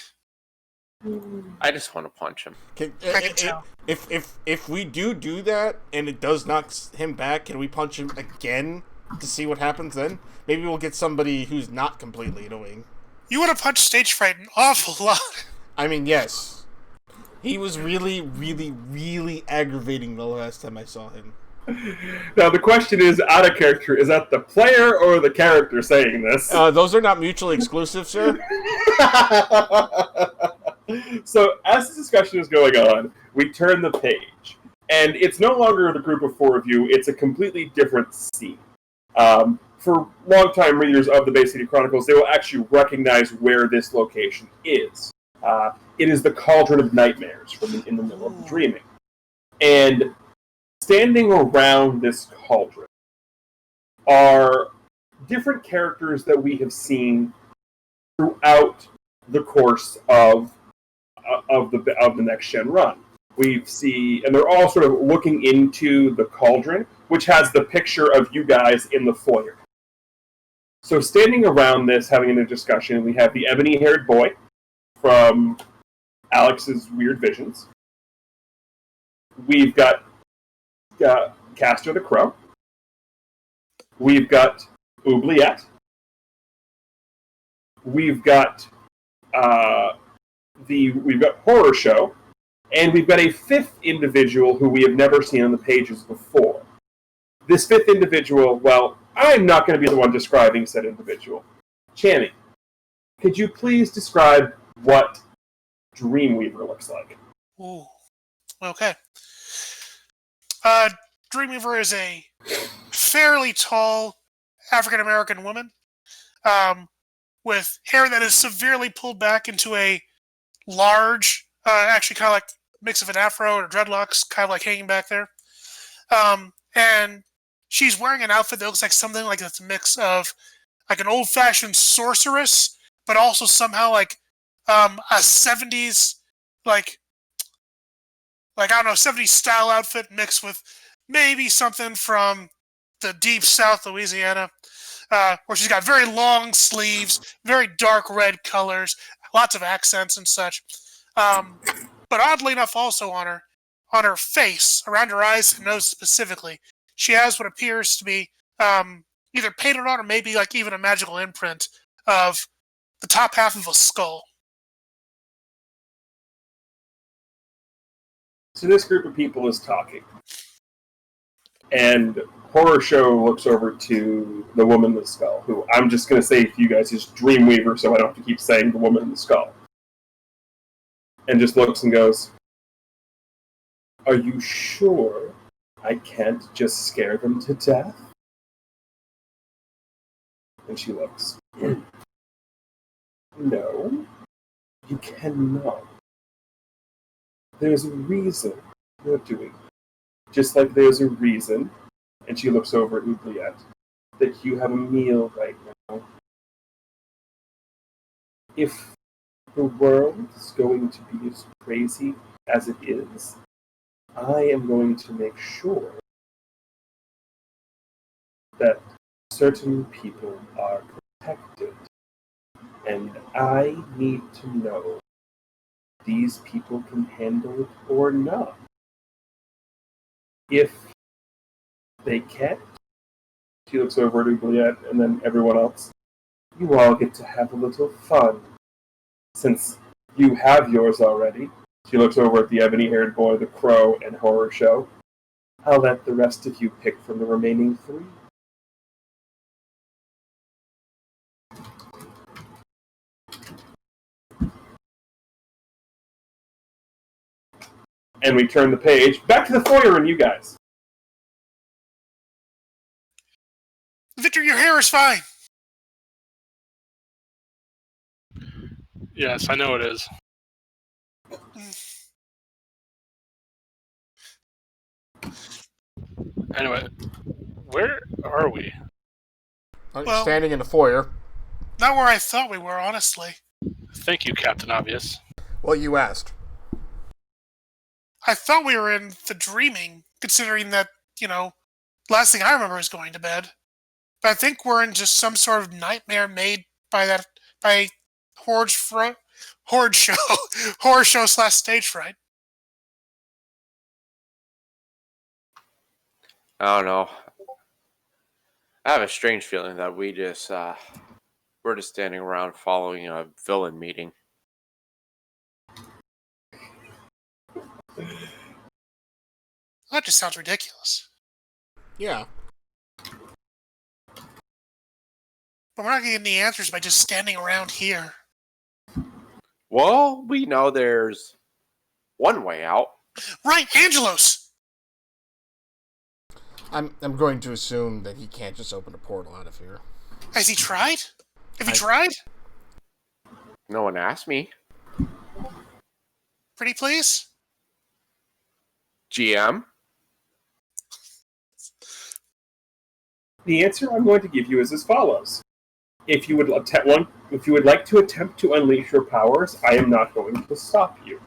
I just want to punch him. I can tell. If we do that and it does knock him back, can we punch him again to see what happens then? Maybe we'll get somebody who's not completely annoying. You would have punched Stage Fright an awful lot. I mean, yes. He was really, really, really aggravating the last time I saw him. Now the question is, out of character, is that the player or the character saying this? Those are not mutually exclusive, sir. So as the discussion is going on, we turn the page. And it's no longer the group of 4 of you, it's a completely different scene. For longtime readers of the Bay City Chronicles, they will actually recognize where this location is. It is the Cauldron of Nightmares in the middle of the Dreaming. And standing around this cauldron are different characters that we have seen throughout the course of the Next Gen run. And they're all sort of looking into the cauldron, which has the picture of you guys in the foyer. So standing around this, having a discussion, we have the ebony-haired boy from Alex's Weird Visions. We've got Castor the Crow. We've got Oubliette. We've got Horror Show, and we've got a 5th individual who we have never seen on the pages before. This 5th individual, well, I'm not going to be the one describing said individual. Channing, could you please describe what Dreamweaver looks like? Ooh. Okay. Dreamweaver is a fairly tall African-American woman with hair that is severely pulled back into a large, actually kind of like a mix of an afro or dreadlocks, kind of like hanging back there. And she's wearing an outfit that looks like something like it's a mix of like an old-fashioned sorceress, but also somehow like a 70s, like I don't know, 70s style outfit mixed with maybe something from the deep South Louisiana, where she's got very long sleeves, very dark red colors, lots of accents and such. But oddly enough, also on her face, around her eyes and nose specifically, she has what appears to be either painted on or maybe like even a magical imprint of the top half of a skull. So this group of people is talking. And Horror Show looks over to the woman in the skull, who I'm just going to say to you guys is Dreamweaver, so I don't have to keep saying the woman in the skull. And just looks and goes, "Are you sure I can't just scare them to death?" And she looks. "No, you cannot. There's a reason you're doing it. Just like there's a reason," and she looks over at Oubliette, "that you have a meal right now. If the world is going to be as crazy as it is, I am going to make sure that certain people are protected. And I need to know these people can handle it or not. If they can't," she looks over at Oubliette and then everyone else, "you all get to have a little fun. Since you have yours already," she looks over at the ebony-haired boy, the Crow, and Horror Show, "I'll let the rest of you pick from the remaining 3. And we turn the page back to the foyer and you guys. Victor, your hair is fine. Yes, I know it is. Anyway, where are we? Well- Standing in the foyer. Not where I thought we were, honestly. Thank you, Captain Obvious. Well, you asked. I thought we were in the dreaming, considering that, last thing I remember is going to bed. But I think we're in just some sort of nightmare made by Horde Show, Horror Show / Stage Fright. I don't know. I have a strange feeling that we're just standing around following a villain meeting. That just sounds ridiculous. Yeah. But we're not going to get any answers by just standing around here. Well, we know there's one way out. Right, Angelos! I'm going to assume that he can't just open a portal out of here. Has he tried? Have you tried? No one asked me. Pretty please? GM? The answer I'm going to give you is as follows. If you would like to attempt to unleash your powers, I am not going to stop you.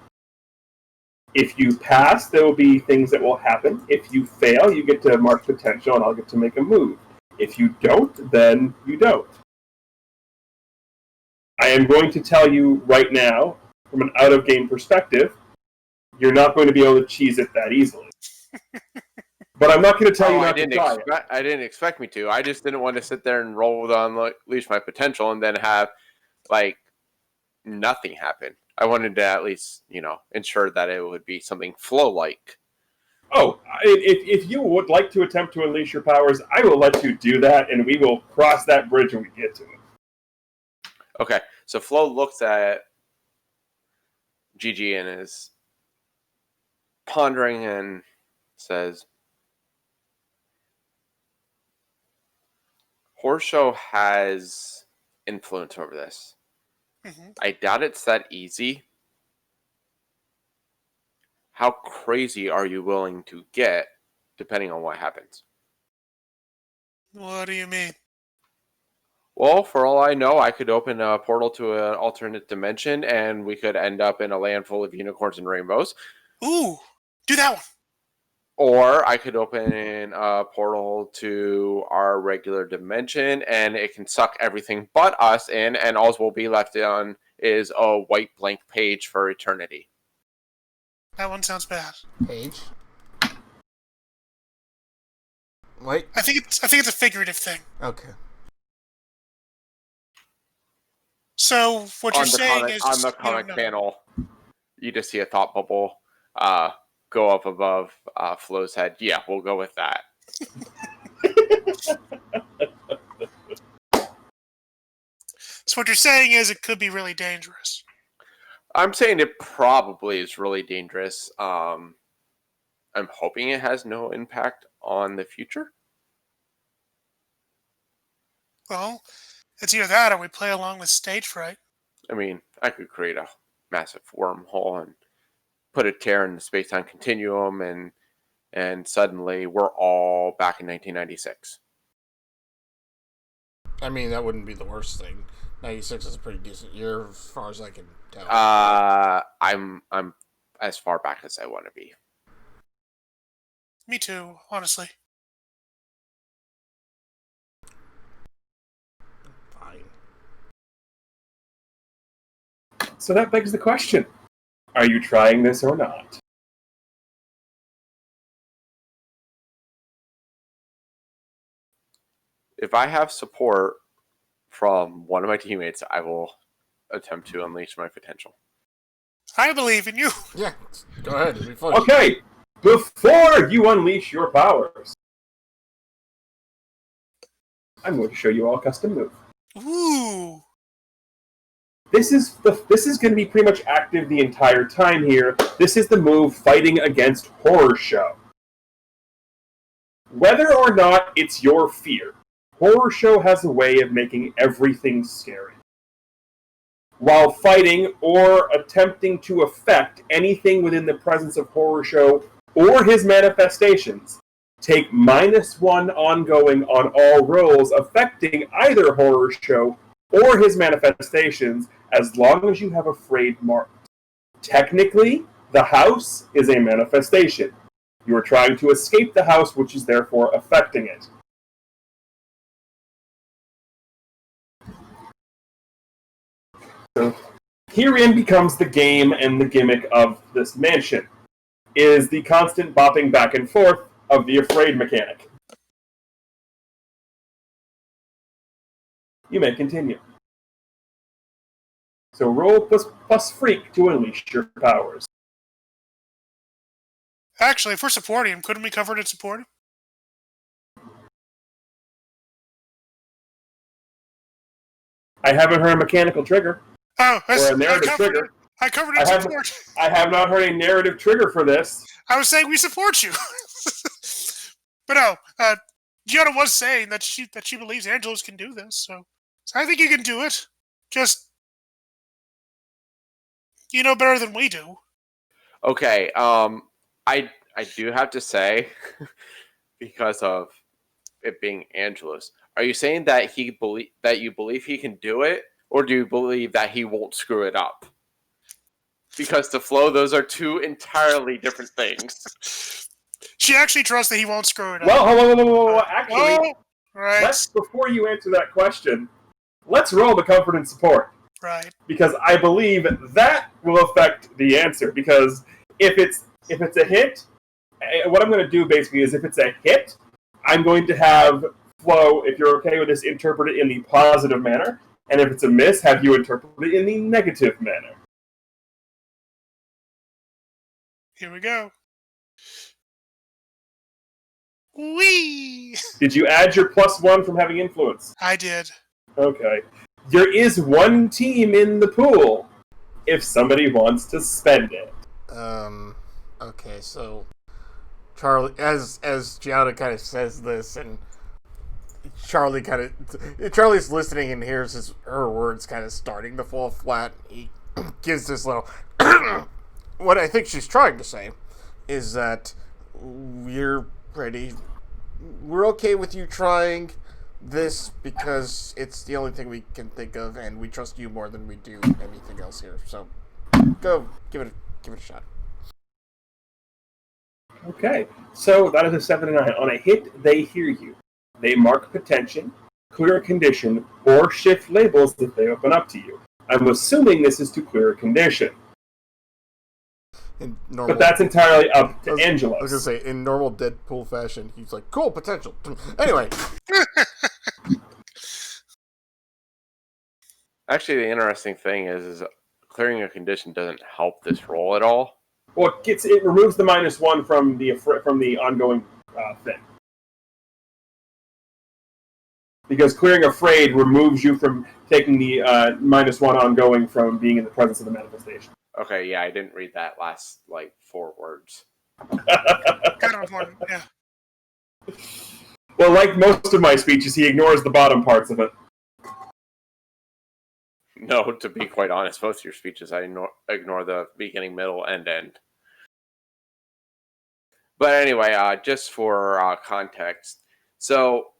If you pass, there will be things that will happen. If you fail, you get to mark potential, and I'll get to make a move. If you don't, then you don't. I am going to tell you right now, from an out-of-game perspective, you're not going to be able to cheese it that easily. But I'm not going to tell you not to try it. I didn't expect me to. I just didn't want to sit there and roll with unleash my potential and then have, nothing happen. I wanted to at least, ensure that it would be something flow-like. Oh, if you would like to attempt to unleash your powers, I will let you do that, and we will cross that bridge when we get to it. Okay, so Flo looks at Gigi and is pondering and says, Horseshow has influence over this. Mm-hmm. I doubt it's that easy. How crazy are you willing to get, depending on what happens? What do you mean? Well, for all I know, I could open a portal to an alternate dimension, and we could end up in a land full of unicorns and rainbows. Ooh, do that one. Or I could open a portal to our regular dimension, and it can suck everything but us in, and all we'll be left on is a white blank page for eternity. That one sounds bad. Page. Wait. I think it's a figurative thing. Okay. So what you're saying is on the comic panel, you just see a thought bubble go up above Flo's head. Yeah, we'll go with that. So what you're saying is it could be really dangerous. I'm saying it probably is really dangerous. I'm hoping it has no impact on the future. Well, it's either that or we play along with stage fright. I mean, I could create a massive wormhole and put a tear in the space-time continuum, and suddenly we're all back in 1996. I mean, that wouldn't be the worst thing. 96 is a pretty decent year as far as I can tell. I'm as far back as I want to be. Me too, honestly. Fine. So that begs the question. Are you trying this or not? If I have support from one of my teammates, I will attempt to unleash my potential. I believe in you. Yeah, go ahead. It'll be fun. Okay, before you unleash your powers, I'm going to show you all a custom move. Ooh. This is going to be pretty much active the entire time here. This is the move Fighting Against Horror Show. Whether or not it's your fear, Horror Show has a way of making everything scary. While fighting or attempting to affect anything within the presence of Horror Show or his manifestations, take -1 ongoing on all rolls affecting either Horror Show or his manifestations, as long as you have Afraid marked. Technically, the house is a manifestation. You are trying to escape the house, which is therefore affecting it. So, herein becomes the game and the gimmick of this mansion, is the constant bopping back and forth of the Afraid mechanic. You may continue. So roll plus freak to unleash your powers. Actually, if we're supporting him, couldn't we cover it in support? I haven't heard a mechanical trigger. Oh, Or a narrative trigger. I covered it in support. I have not heard a narrative trigger for this. I was saying we support you. But no, Gianna was saying that she believes Angelos can do this, so I think you can do it. Just, you know better than we do. Okay, I do have to say, because of it being Angelos, are you saying that you believe he can do it, or do you believe that he won't screw it up? Because to Flo, those are two entirely different things. She actually trusts that he won't screw it up. Well, actually, right. Before you answer that question, let's roll the comfort and support. Right. Because I believe that will affect the answer. Because if it's a hit, what I'm going to do basically is if it's a hit, I'm going to have Flo, if you're okay with this, interpret it in the positive manner. And if it's a miss, have you interpret it in the negative manner. Here we go. Whee! Did you add your +1 from having influence? I did. Okay. There is one team in the pool if somebody wants to spend it. Okay, so Charlie, as Gianna kind of says this, and Charlie's listening and hears her words kind of starting to fall flat. He gives this little. What I think she's trying to say is that we're okay with you trying this because it's the only thing we can think of, and we trust you more than we do anything else here. So, go give it a shot. Okay, so that is a 7 and 9. On a hit, they hear you. They mark potential, clear a condition, or shift labels if they open up to you. I'm assuming this is to clear a condition. In normal, But that's entirely up to Angelos. I was going to say, in normal Deadpool fashion, he's like, cool, potential. Anyway. Actually, the interesting thing is clearing a condition doesn't help this roll at all. Well, it removes the -1 from the ongoing thing. Because clearing afraid removes you from taking the -1 ongoing from being in the presence of the manifestation. Okay, yeah, I didn't read that last, 4 words. Kind of important, yeah. Well, like most of my speeches, he ignores the bottom parts of it. No, to be quite honest, most of your speeches, I ignore the beginning, middle, and end. But anyway, just for context, so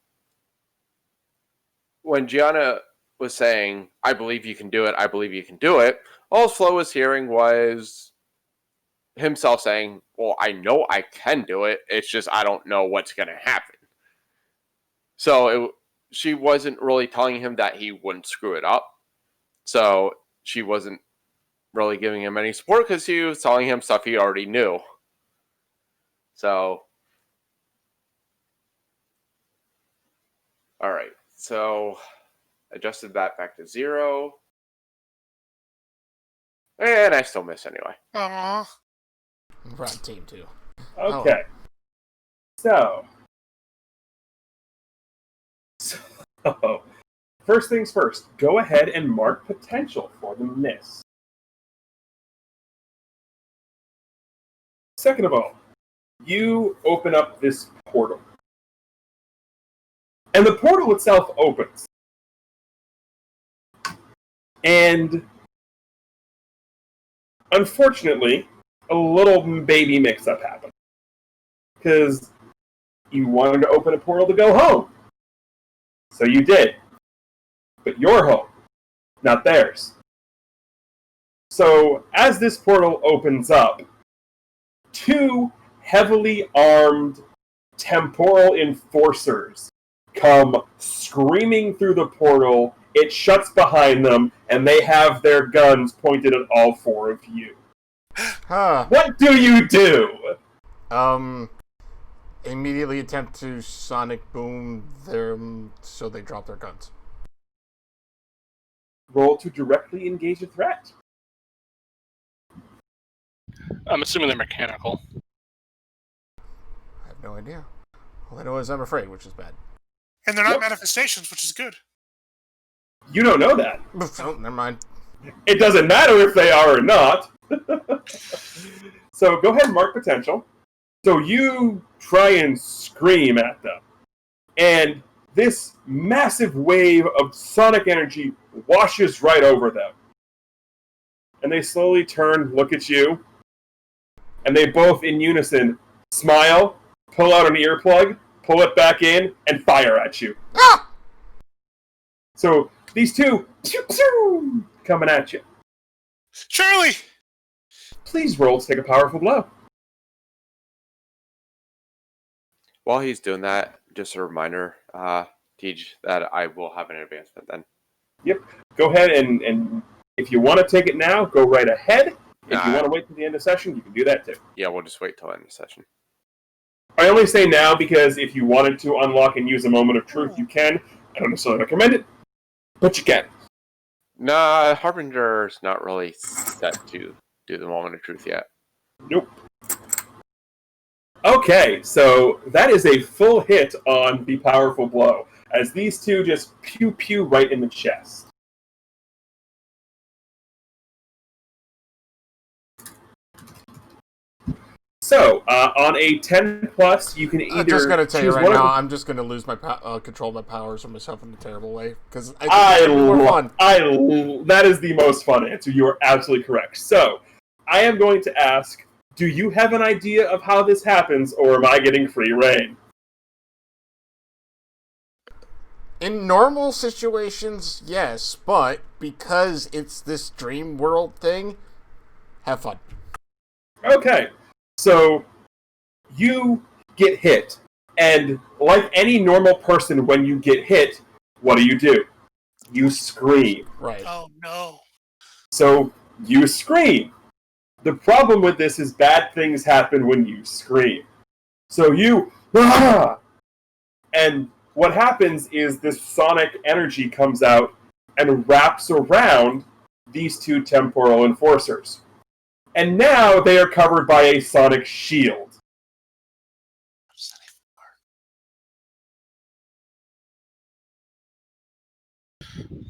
when Gianna was saying, I believe you can do it, I believe you can do it, all Flo was hearing was himself saying, well, I know I can do it, it's just I don't know what's going to happen. So she wasn't really telling him that he wouldn't screw it up. So she wasn't really giving him any support because she was telling him stuff he already knew. So, all right. So, adjusted that back to 0. And I still miss anyway. Aww. We're on team 2. Okay. So, first things first, go ahead and mark potential for the miss. Second of all, you open up this portal. And the portal itself opens. And unfortunately, a little baby mix-up happened. Because you wanted to open a portal to go home. So you did. But your home, not theirs. So as this portal opens up, 2 heavily armed temporal enforcers come screaming through the portal. It shuts behind them, and they have their guns pointed at all 4 of you. Huh. What do you do? Immediately attempt to sonic boom them so they drop their guns. Roll to directly engage a threat. I'm assuming they're mechanical. I have no idea. All I know is I'm afraid, which is bad. And they're not manifestations, which is good. You don't know that. Oh, never mind. It doesn't matter if they are or not. So go ahead and mark potential. So you try and scream at them. And this massive wave of sonic energy washes right over them. And they slowly turn, look at you, and they both in unison smile, pull out an earplug, pull it back in, and fire at you. Ah! So these 2 coming at you. Charlie! Please roll to take a powerful blow. While he's doing that, just a reminder, Tej, that I will have an advancement then. Yep. Go ahead and if you want to take it now, go right ahead. If you want to wait till the end of session, you can do that too. Yeah, we'll just wait till the end of session. I only say now because if you wanted to unlock and use a moment of truth, you can. I don't necessarily recommend it, but you can. Nah, Harbinger's not really set to do the moment of truth yet. Nope. Okay, so that is a full hit on the powerful blow, as these 2 just pew-pew right in the chest. So, on a 10 plus, you can either I'm just gonna tell you choose right one now, of I'm just gonna lose my control of my powers from myself in a terrible way because I think it's more fun. that is the most fun answer. You are absolutely correct. So, I am going to ask, do you have an idea of how this happens, or am I getting free reign? In normal situations, yes, but because it's this dream world thing, have fun. Okay, so you get hit. And like any normal person, when you get hit, what do? You scream. Right. Oh no. So you scream. The problem with this is bad things happen when you scream. So you, ah! And what happens is this sonic energy comes out and wraps around these two temporal enforcers. And now they are covered by a sonic shield.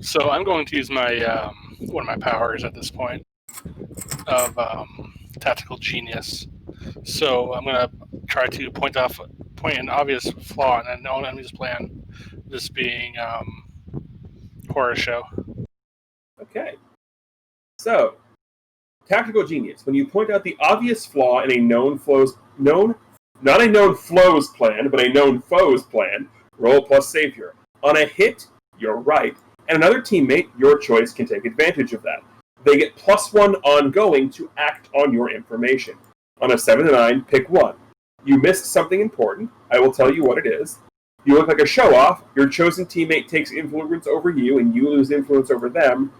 So I'm going to use my one of my powers at this point of tactical genius. So I'm gonna try to point an obvious flaw in a known enemy's plan. This being horror show. Okay. So, tactical genius. When you point out the obvious flaw in a not a known flows plan, but a known foes plan, roll plus savior. On a hit, you're right. And another teammate, your choice, can take advantage of that. They get +1 ongoing to act on your information. On a 7 to 9, pick one. You missed something important. I will tell you what it is. You look like a show-off. Your chosen teammate takes influence over you, and you lose influence over them.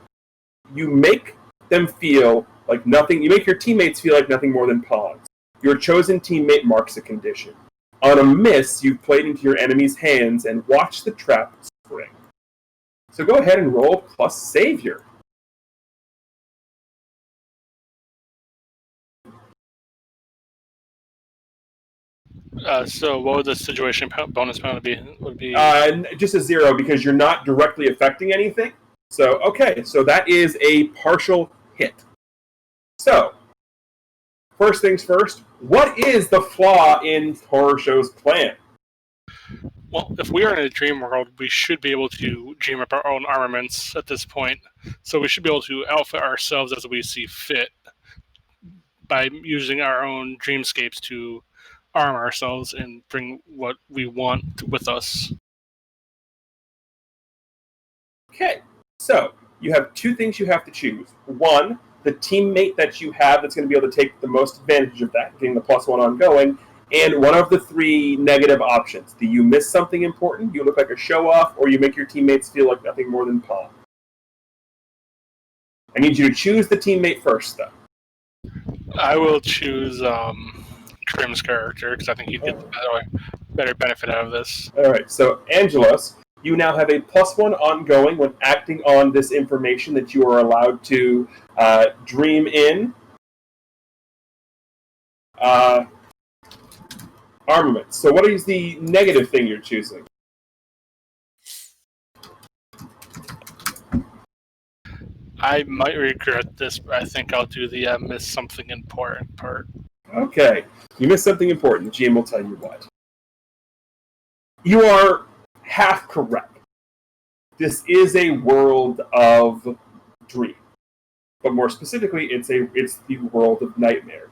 You make them feel like nothing. You make your teammates feel like nothing more than pawns. Your chosen teammate marks a condition. On a miss, you've played into your enemy's hands and watch the trap spring. So go ahead and roll plus savior. So what would the situation bonus penalty be? Would be just a 0 because you're not directly affecting anything. So okay, so that is a partial hit. So first things first, what is the flaw in Horror Show's plan? well, if we are in a dream world, we should be able to dream up our own armaments at this point. So we should be able to outfit ourselves as we see fit by using our own dreamscapes to arm ourselves and bring what we want with us. Okay, so you have two things you have to choose. One, the teammate that you have that's going to be able to take the most advantage of that, getting the +1 ongoing, and one of the three negative options. Do you miss something important, you look like a show-off, or you make your teammates feel like nothing more than pawn? I need you to choose the teammate first, though. I will choose Trim's character because I think he'd get the better benefit out of this. All right, so Angelos, you now have a +1 ongoing when acting on this information that you are allowed to dream in. Armament. So what is the negative thing you're choosing? I might regret this, but I think I'll do the miss something important part. Okay, you missed something important. GM will tell you what. You are half correct. This is a world of dream, but more specifically, it's the world of nightmares.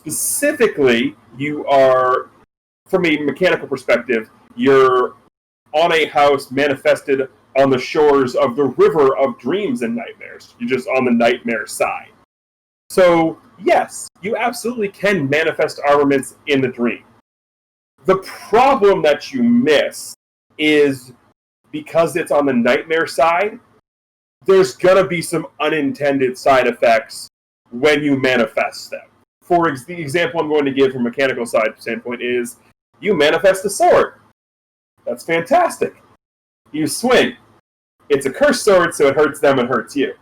Specifically, you are, from a mechanical perspective, you're on a house manifested on the shores of the river of dreams and nightmares. You're just on the nightmare side. So, yes, you absolutely can manifest armaments in the dream. The problem that you miss is because it's on the nightmare side, there's gonna be some unintended side effects when you manifest them. For the example I'm going to give from a mechanical side standpoint is, you manifest a sword. That's fantastic. You swing. It's a cursed sword, so it hurts them and hurts you.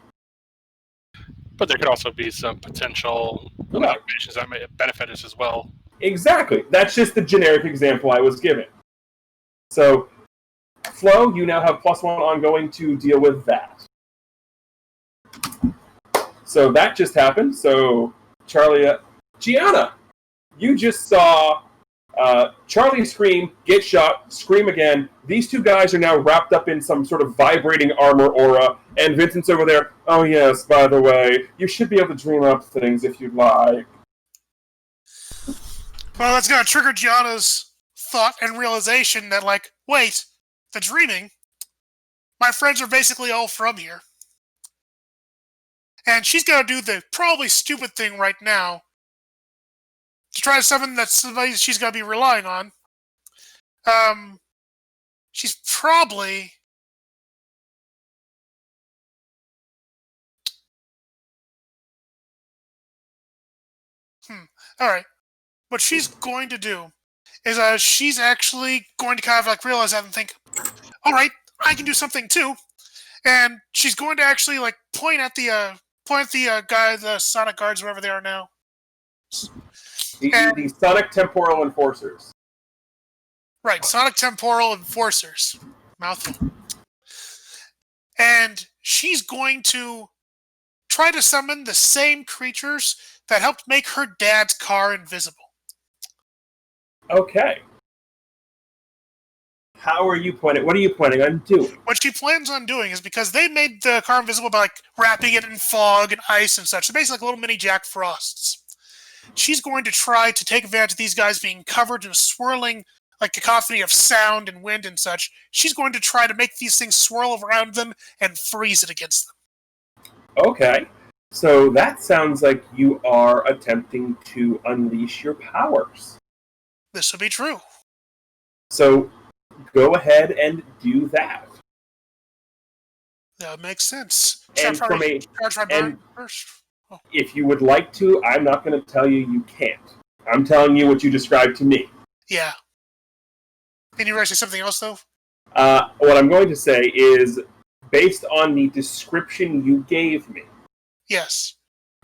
But there could also be some potential motivations that may benefit us as well. Exactly. That's just the generic example I was given. So, Flo, you now have +1 ongoing to deal with that. So that just happened. So, Charlie, Gianna, you just saw Charlie scream, get shot, scream again. These two guys are now wrapped up in some sort of vibrating armor aura, and Vincent's over there. Oh yes, by the way, you should be able to dream up things if you'd like. Well, that's going to trigger Gianna's thought and realization that, like, wait, the dreaming? My friends are basically all from here. And she's going to do the probably stupid thing right now to try to summon that somebody she's going to be relying on. She's probably... All right. What she's going to do is she's actually going to kind of like realize that and think, all right, I can do something too. And she's going to actually like point at the guy, the Sonic Guards, wherever they are now. The Sonic Temporal Enforcers. Right, Sonic Temporal Enforcers. Mouthful. And she's going to try to summon the same creatures that helped make her dad's car invisible. Okay. How are you pointing? What are you planning on doing? What she plans on doing is because they made the car invisible by like wrapping it in fog and ice and such. So basically like little mini Jack Frosts. She's going to try to take advantage of these guys being covered in a swirling like cacophony of sound and wind and such. She's going to try to make these things swirl around them and freeze it against them. Okay. So that sounds like you are attempting to unleash your powers. This would be true. So go ahead and do that. That makes sense. And Charge my burn first. Oh. If you would like to, I'm not going to tell you can't. I'm telling you what you described to me. Yeah. Can you say something else, though? What I'm going to say is, based on the description you gave me, yes,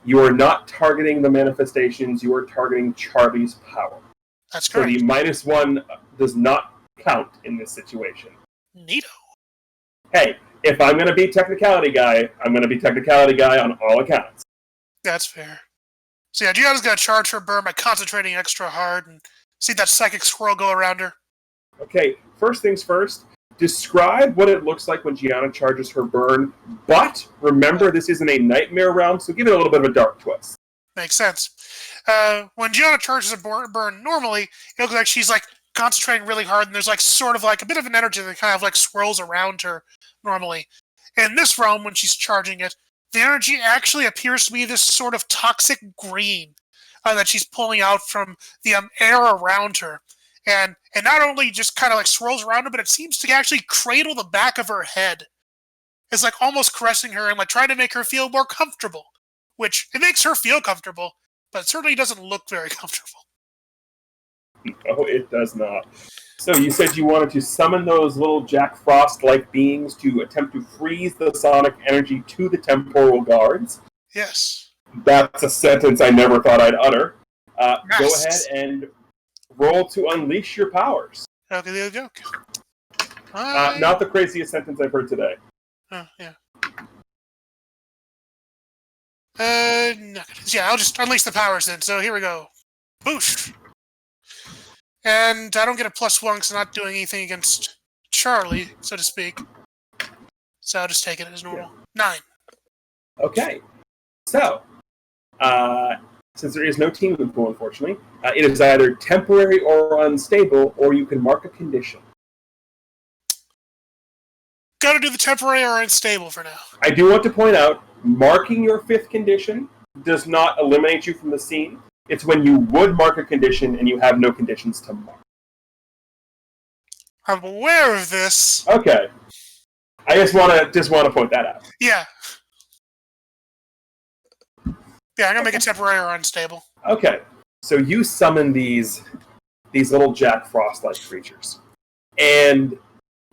you are not targeting the manifestations, you are targeting Charlie's power. That's correct. So the -1 does not count in this situation. Neato. Hey, if I'm going to be technicality guy, I'm going to be technicality guy on all accounts. That's fair. So yeah, Gianna's going to charge her burn by concentrating extra hard and see that psychic swirl go around her. Okay, first things first, describe what it looks like when Gianna charges her burn, but remember this isn't a nightmare realm, so give it a little bit of a dark twist. Makes sense. When Gianna charges a burn normally, it looks like she's like concentrating really hard, and there's like sort of like a bit of an energy that kind of like swirls around her normally. In this realm, when she's charging it, the energy actually appears to be this sort of toxic green that she's pulling out from the air around her. And not only just kind of like swirls around her, but it seems to actually cradle the back of her head. It's like almost caressing her and like trying to make her feel more comfortable. Which, it makes her feel comfortable, but it certainly doesn't look very comfortable. No, it does not. So you said you wanted to summon those little Jack Frost-like beings to attempt to freeze the sonic energy to the temporal guards. Yes. That's a sentence I never thought I'd utter. Yes. Go ahead and roll to unleash your powers. Okay, there you go. Not the craziest sentence I've heard today. Yeah. No. Yeah, I'll just unleash the powers then. So here we go. Boosh! And I don't get a +1 because I'm not doing anything against Charlie, so to speak. So I'll just take it as normal. 9. Okay. So, since there is no team pool, unfortunately, it is either temporary or unstable, or you can mark a condition. Gotta do the temporary or unstable for now. I do want to point out, marking your 5th condition does not eliminate you from the scene. It's when you would mark a condition and you have no conditions to mark. I'm aware of this. Okay. I just want to point that out. Yeah. Yeah, I'm gonna make it temporary or unstable. Okay. So you summon these little Jack Frost-like creatures. And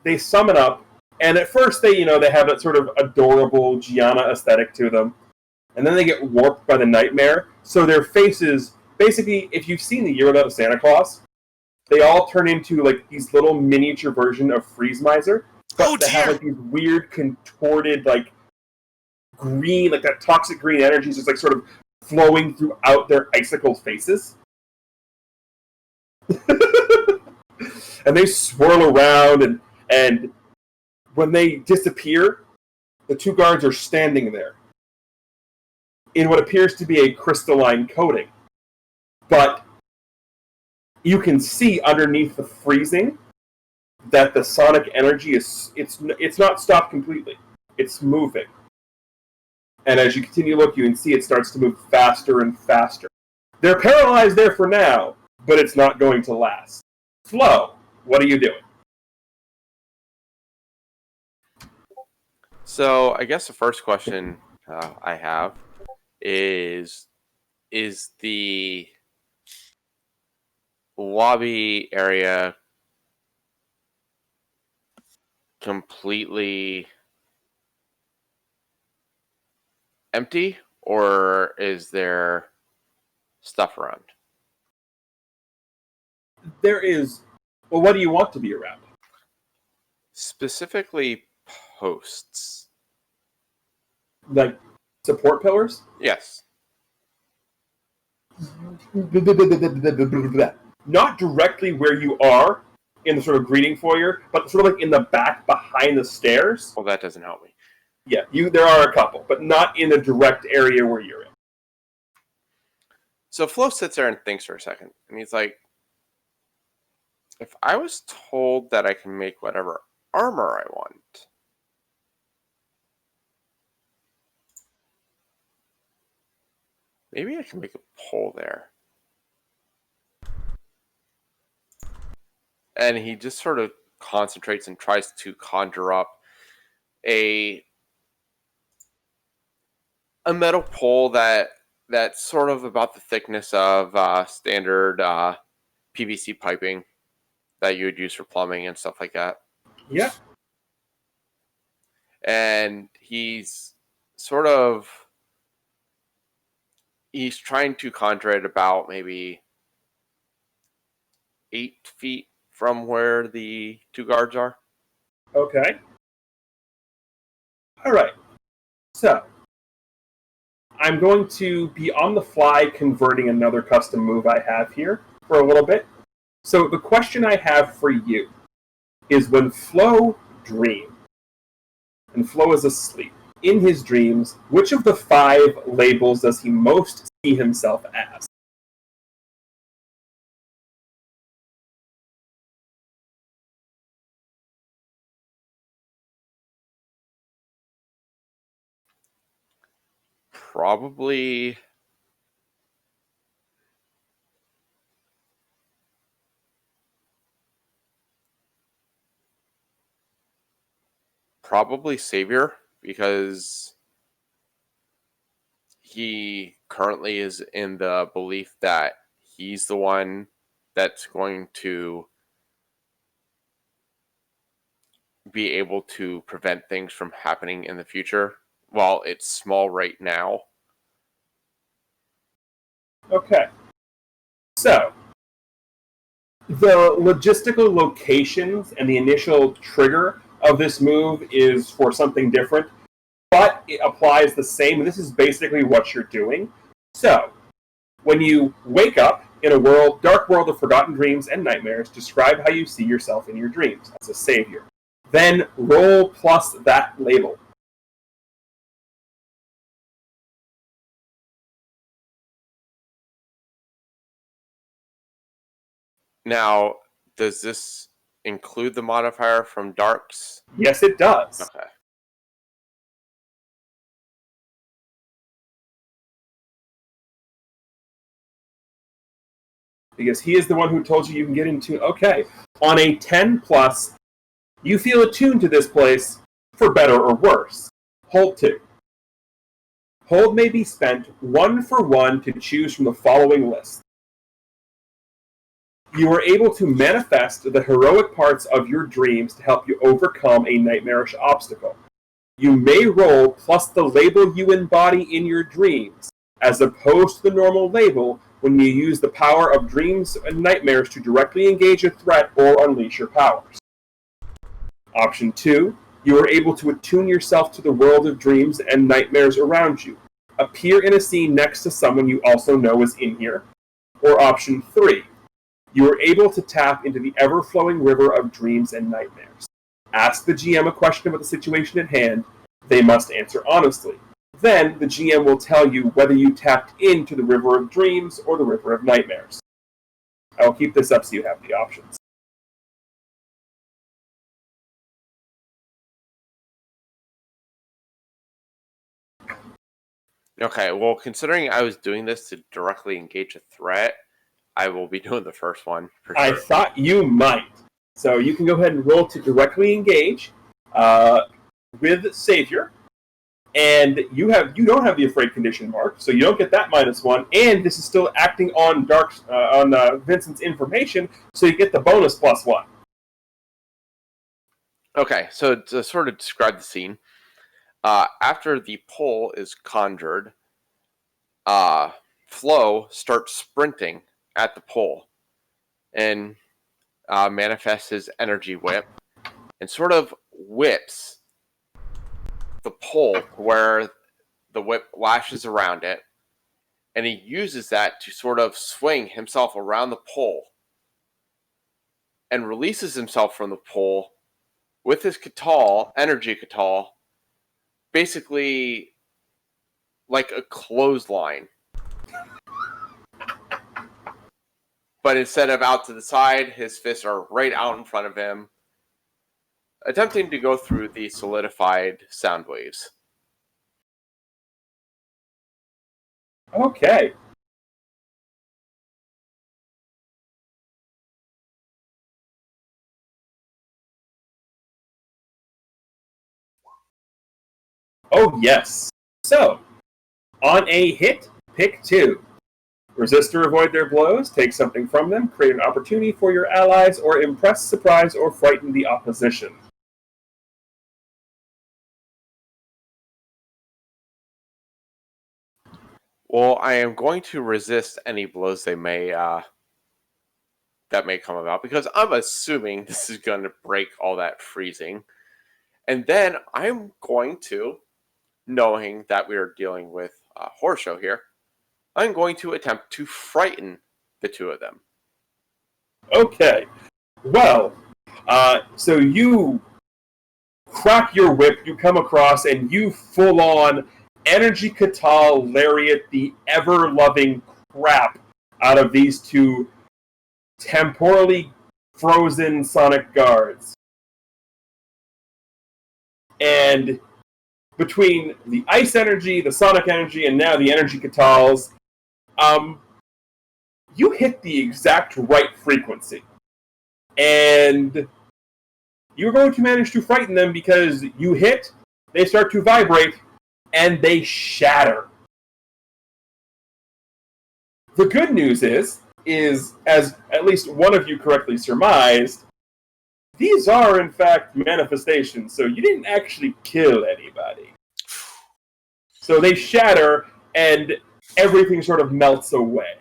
they summon up, and at first they have that sort of adorable Gianna aesthetic to them. And then they get warped by the nightmare. So their faces, basically, if you've seen The Year Without a Santa Claus, they all turn into like these little miniature version of Freeze Miser. But they have like these weird contorted like green, like that toxic green energy is just like sort of flowing throughout their icicle faces. And they swirl around and when they disappear, the 2 guards are standing there in what appears to be a crystalline coating. But you can see underneath the freezing that the sonic energy it's not stopped completely. It's moving. And as you continue to look, you can see it starts to move faster and faster. They're paralyzed there for now, but it's not going to last. Flo, what are you doing? So I guess the first question I have is the lobby area completely empty, or is there stuff around? There is. Well, what do you want to be around? Specifically, posts. Like support pillars? Yes. Not directly where you are in the sort of greeting foyer, but sort of like in the back behind the stairs. Well, that doesn't help me. Yeah, there are a couple, but not in the direct area where you're in. So Flo sits there and thinks for a second, and he's like, if I was told that I can make whatever armor I want, maybe I can make a pole there. And he just sort of concentrates and tries to conjure up a metal pole that's sort of about the thickness of standard PVC piping that you would use for plumbing and stuff like that. Yeah. And he's trying to conjure it about maybe 8 feet from where the two guards are. Okay. All right. So, I'm going to be on the fly converting another custom move I have here for a little bit. So, the question I have for you is when Flo dreams, and Flo is asleep, in his dreams, which of the 5 labels does he most see himself as? Probably Savior, because he currently is in the belief that he's the one that's going to be able to prevent things from happening in the future while it's small right now. Okay. So, the logistical locations and the initial trigger of this move is for something different, but it applies the same. This is basically what you're doing. So, when you wake up in a dark world of forgotten dreams and nightmares, describe how you see yourself in your dreams as a savior. Then roll plus that label. Now, does this include the modifier from Darks? Yes, it does. Okay. Because he is the one who told you can get into. Okay. On a 10 plus, you feel attuned to this place, for better or worse. Hold 2. Hold may be spent 1 for 1 to choose from the following list. You are able to manifest the heroic parts of your dreams to help you overcome a nightmarish obstacle. You may roll plus the label you embody in your dreams, as opposed to the normal label when you use the power of dreams and nightmares to directly engage a threat or unleash your powers. Option 2, you are able to attune yourself to the world of dreams and nightmares around you. Appear in a scene next to someone you also know is in here. Or option 3, you are able to tap into the ever-flowing river of dreams and nightmares. Ask the GM a question about the situation at hand. They must answer honestly. Then the GM will tell you whether you tapped into the river of dreams or the river of nightmares. I will keep this up so you have the options. Okay, well, considering I was doing this to directly engage a threat, I will be doing the first one for I sure. thought you might. So you can go ahead and roll to directly engage with Savior. And you don't have the afraid condition marked, so you don't get that -1. And this is still acting on Vincent's information, so you get the bonus +1. Okay, so to sort of describe the scene, after the pole is conjured, Flo starts sprinting at the pole and manifests his energy whip and sort of whips the pole where the whip lashes around it, and he uses that to sort of swing himself around the pole and releases himself from the pole with his energy katal, basically like a clothesline. But instead of out to the side, his fists are right out in front of him, attempting to go through the solidified sound waves. Okay. Oh, yes. So, on a hit, pick 2. Resist or avoid their blows, take something from them, create an opportunity for your allies, or impress, surprise, or frighten the opposition. Well, I am going to resist any blows that may come about, because I'm assuming this is going to break all that freezing. And then I'm going to, knowing that we are dealing with a horror show here, I'm going to attempt to frighten the two of them. Okay. Well, so you crack your whip, you come across, and you full-on energy katal lariat the ever-loving crap out of these two temporally frozen sonic guards. And between the ice energy, the sonic energy, and now the energy katals, you hit the exact right frequency. And you're going to manage to frighten them because you hit, they start to vibrate, and they shatter. The good news is, as at least one of you correctly surmised, these are in fact manifestations, so you didn't actually kill anybody. So they shatter, and everything sort of melts away.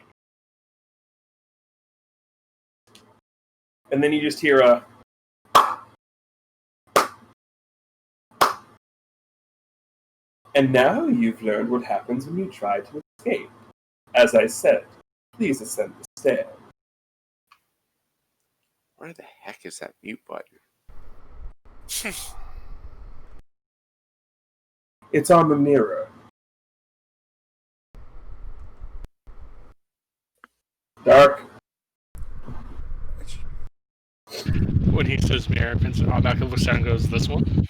And then you just hear a... And now you've learned what happens when you try to escape. As I said, please ascend the stair. Where the heck is that mute button? It's on the mirror. Dark. When he says mirror, Vincent automatically looks down and goes, "This one?"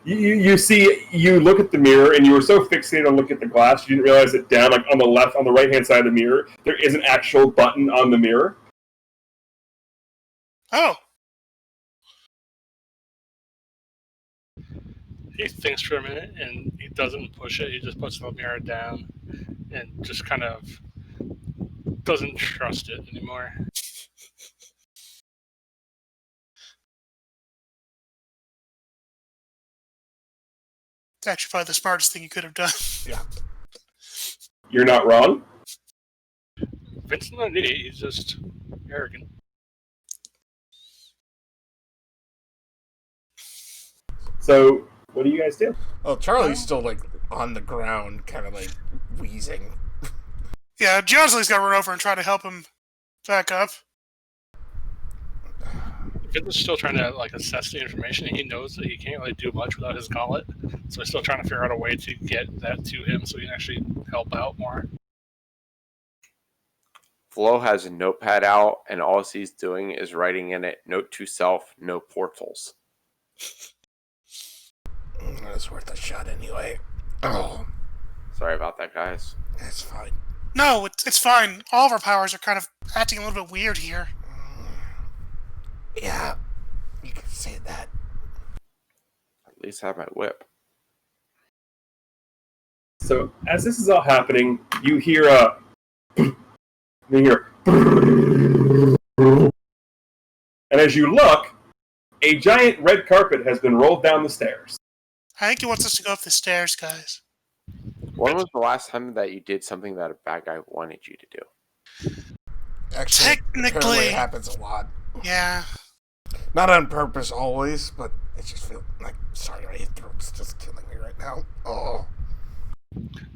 You see, you look at the mirror, and you were so fixated on looking at the glass, you didn't realize that down, like on the right-hand side of the mirror, there is an actual button on the mirror. Oh. He thinks for a minute, and he doesn't push it. He just puts the mirror down and just kind of doesn't trust it anymore. It's actually probably the smartest thing you could have done. Yeah. You're not wrong. Vincent's not an idiot, he's just arrogant. So, what do you guys do? Well, Charlie's still, like, on the ground, kind of, like, wheezing. Yeah, Josley's got to run over and try to help him back up. Vincent's still trying to, like, assess the information, and he knows that he can't really do much without his gauntlet, so he's still trying to figure out a way to get that to him so he can actually help out more. Flo has a notepad out, and all he's doing is writing in it, "Note to self, no portals." It's worth a shot anyway. Oh, Sorry about that, guys. that's fine. No, it's fine. All of our powers are kind of acting a little bit weird here. Yeah, you can say that. At least I have my whip. So as this is all happening, you hear and as you look, a giant red carpet has been rolled down the stairs. I think he wants us to go up the stairs, guys. When was the last time that you did something that a bad guy wanted you to do? Actually, apparently Technically, it happens a lot. yeah. Not on purpose always, but I just feel like, sorry, my throat's just killing me right now. Oh.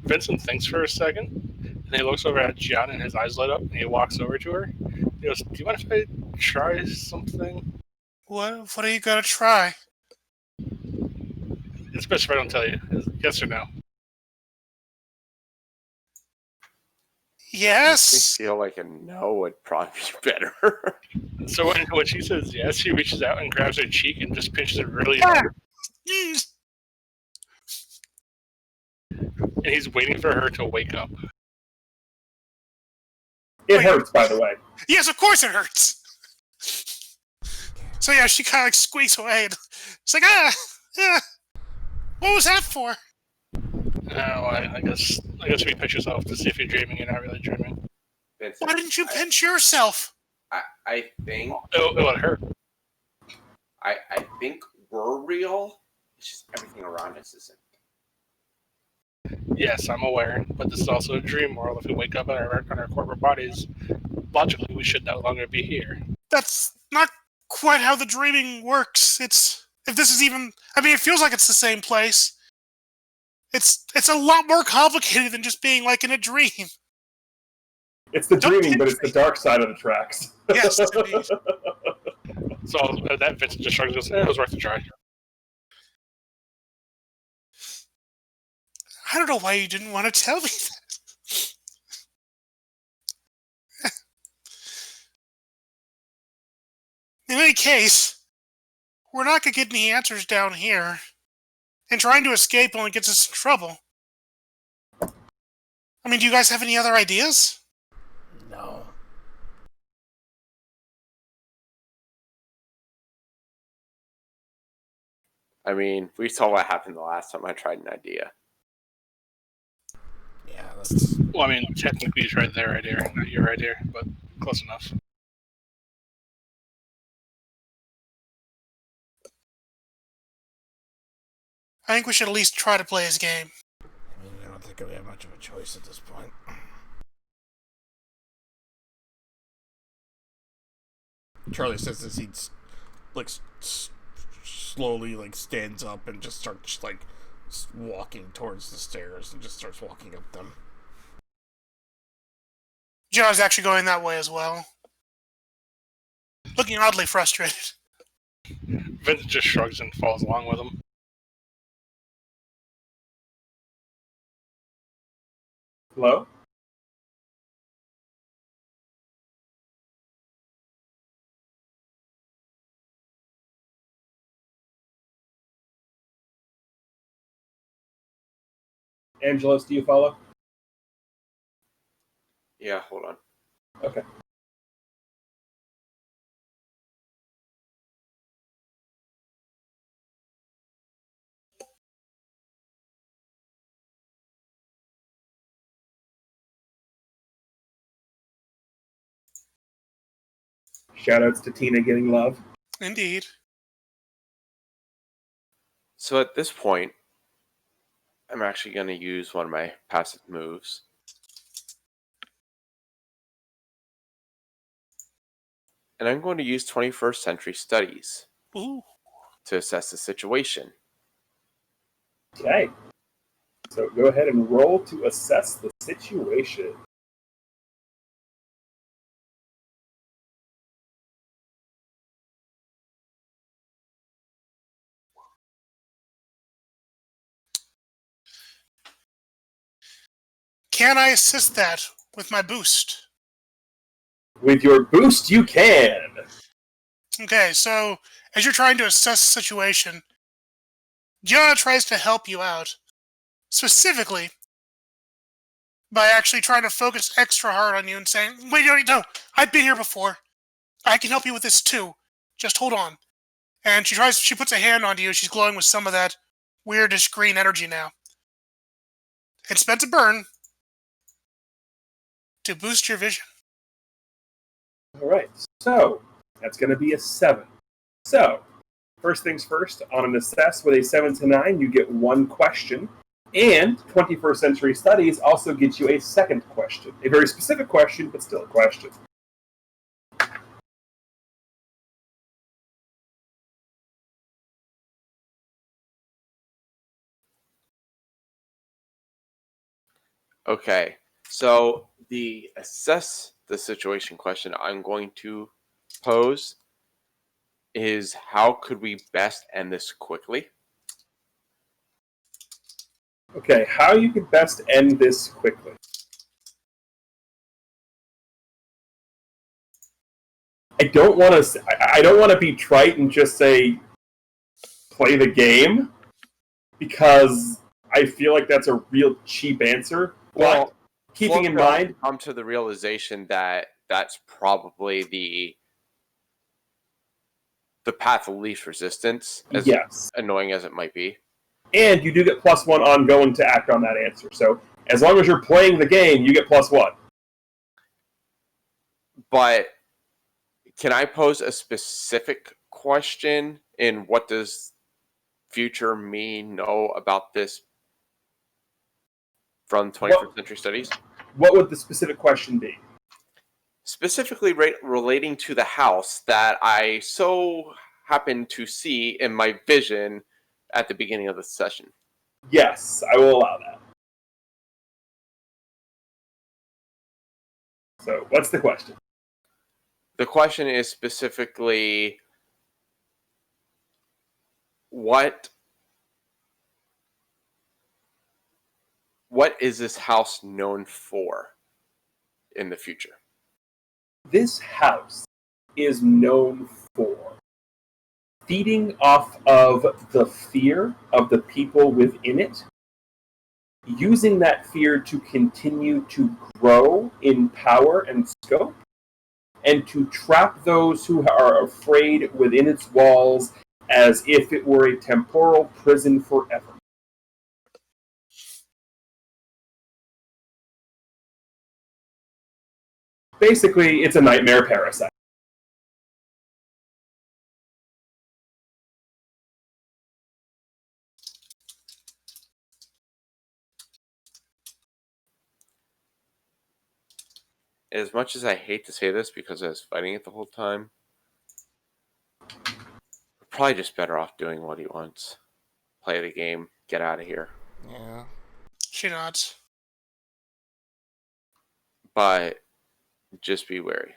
Vincent thinks for a second, and he looks over at Gian, and his eyes light up, and he walks over to her. He goes, "Do you mind if I try something?" What are you gonna try? It's best if I don't tell you. Yes or no? Yes. I feel like a no would probably be better. So when she says yes, he reaches out and grabs her cheek and just pinches it really hard. And he's waiting for her to wake up. It hurts, by the way. Yes, of course it hurts. So yeah, she kind of like squeaks away. It's like what was that for? I guess we pinch yourself to see if you're dreaming. You're not really dreaming. Vincent, Why didn't you pinch yourself? I think It would hurt. I think we're real. It's just everything around us isn't. Yes, I'm aware, but this is also a dream world. If we wake up in our corporate bodies, logically we should no longer be here. That's not quite how the dreaming works. If this is even, I mean, it feels like it's the same place. It's a lot more complicated than just being like in a dream. It's the Don't dreaming, but pinch it's the dark side of the tracks. Yes, indeed. So that Vincent just shrugs and goes, "It was worth a try." I don't know why you didn't want to tell me that. In any case, we're not going to get any answers down here. And trying to escape only gets us in trouble. I mean, do you guys have any other ideas? No. I mean, we saw what happened the last time I tried an idea. Yeah, that's... Well, I mean, technically you tried their idea, not your idea, but close enough. I think we should at least try to play his game. I mean, I don't think we have much of a choice at this point. Charlie says as he slowly stands up and just starts walking towards the stairs and just starts walking up them. John's actually going that way as well. Looking oddly frustrated. Vincent just shrugs and falls along with him. Hello? Angelos, do you follow? Yeah, hold on. Okay. Shoutouts to Tina getting love. Indeed. So at this point, I'm actually going to use one of my passive moves. And I'm going to use 21st Century Studies Ooh. to assess the situation. Okay. So go ahead and roll to assess the situation. Can I assist that with my boost? With your boost, you can. Okay, so as you're trying to assess the situation, Gianna tries to help you out, specifically by actually trying to focus extra hard on you and saying, wait, no, I've been here before. I can help you with this too. Just hold on. And she puts a hand onto you. She's glowing with some of that weirdish green energy now. It's meant to burn to boost your vision. All right, so that's going to be a 7. So, first things first, on an assess with a 7 to 9, you get 1 question. And 21st Century Studies also gets you a second question. A very specific question, but still a question. Okay, so the assess the situation question I'm going to pose is, how could we best end this quickly? Okay, how you could best end this quickly. I don't want to be trite and just say play the game, because I feel like that's a real cheap answer. Well, but keeping in mind, come to the realization that that's probably the path of least resistance, as yes, annoying as it might be. and you do get +1 ongoing to act on that answer. So as long as you're playing the game, you get +1. But can I pose a specific question in what does future me know about this from 21st Century Studies? What would the specific question be? Specifically relating to the house that I so happened to see in my vision at the beginning of the session. Yes, I will allow that. So, what's the question? The question is specifically, what is this house known for in the future? This house is known for feeding off of the fear of the people within it, using that fear to continue to grow in power and scope, and to trap those who are afraid within its walls as if it were a temporal prison forever. Basically, it's a nightmare parasite. As much as I hate to say this because I was fighting it the whole time, we're probably just better off doing what he wants. Play the game, get out of here. Yeah. She nods. But just be wary,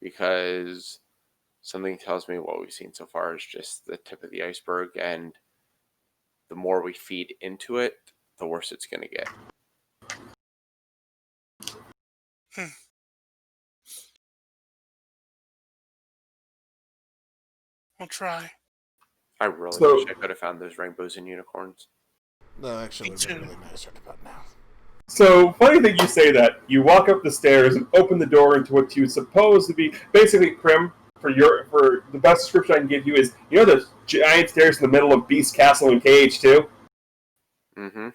because something tells me what we've seen so far is just the tip of the iceberg, and the more we feed into it, the worse it's going to get. We'll try. I really wish I could have found those rainbows and unicorns. No, actually, would have been really nice right about now. So, funny thing you say that. You walk up the stairs and open the door into what you suppose to be basically, Krim, for the best description I can give you is, you know the giant stairs in the middle of Beast Castle in KH2? Mm-hmm.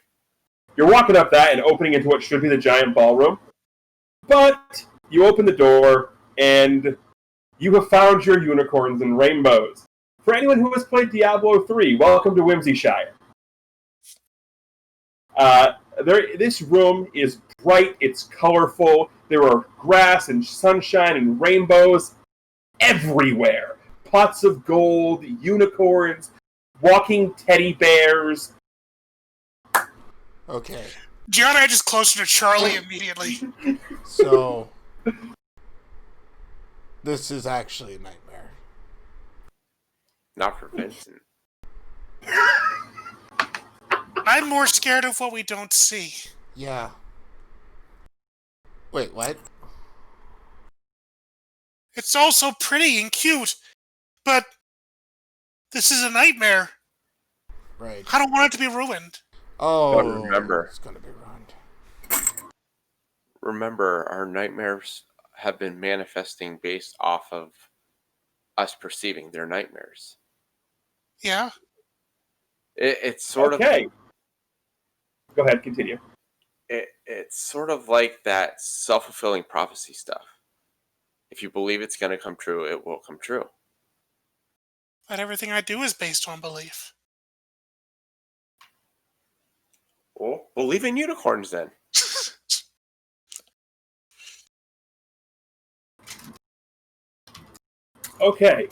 You're walking up that and opening into what should be the giant ballroom. But you open the door and you have found your unicorns and rainbows. For anyone who has played Diablo 3, welcome to Whimsyshire. This room is bright, it's colorful, there are grass and sunshine and rainbows everywhere. Pots of gold, unicorns, walking teddy bears. Okay. Gianna edges closer to Charlie immediately. So, this is actually a nightmare. Not for Vincent. I'm more scared of what we don't see. Yeah. Wait, what? It's all so pretty and cute, but this is a nightmare. Right. I don't want it to be ruined. Oh, But remember, it's gonna be ruined. remember, our nightmares have been manifesting based off of us perceiving their nightmares. Yeah. It's sort of Okay. Go ahead, continue. it's sort of like that self-fulfilling prophecy stuff. If you believe it's going to come true, it will come true. But everything I do is based on belief. Well, believe in unicorns then. Okay.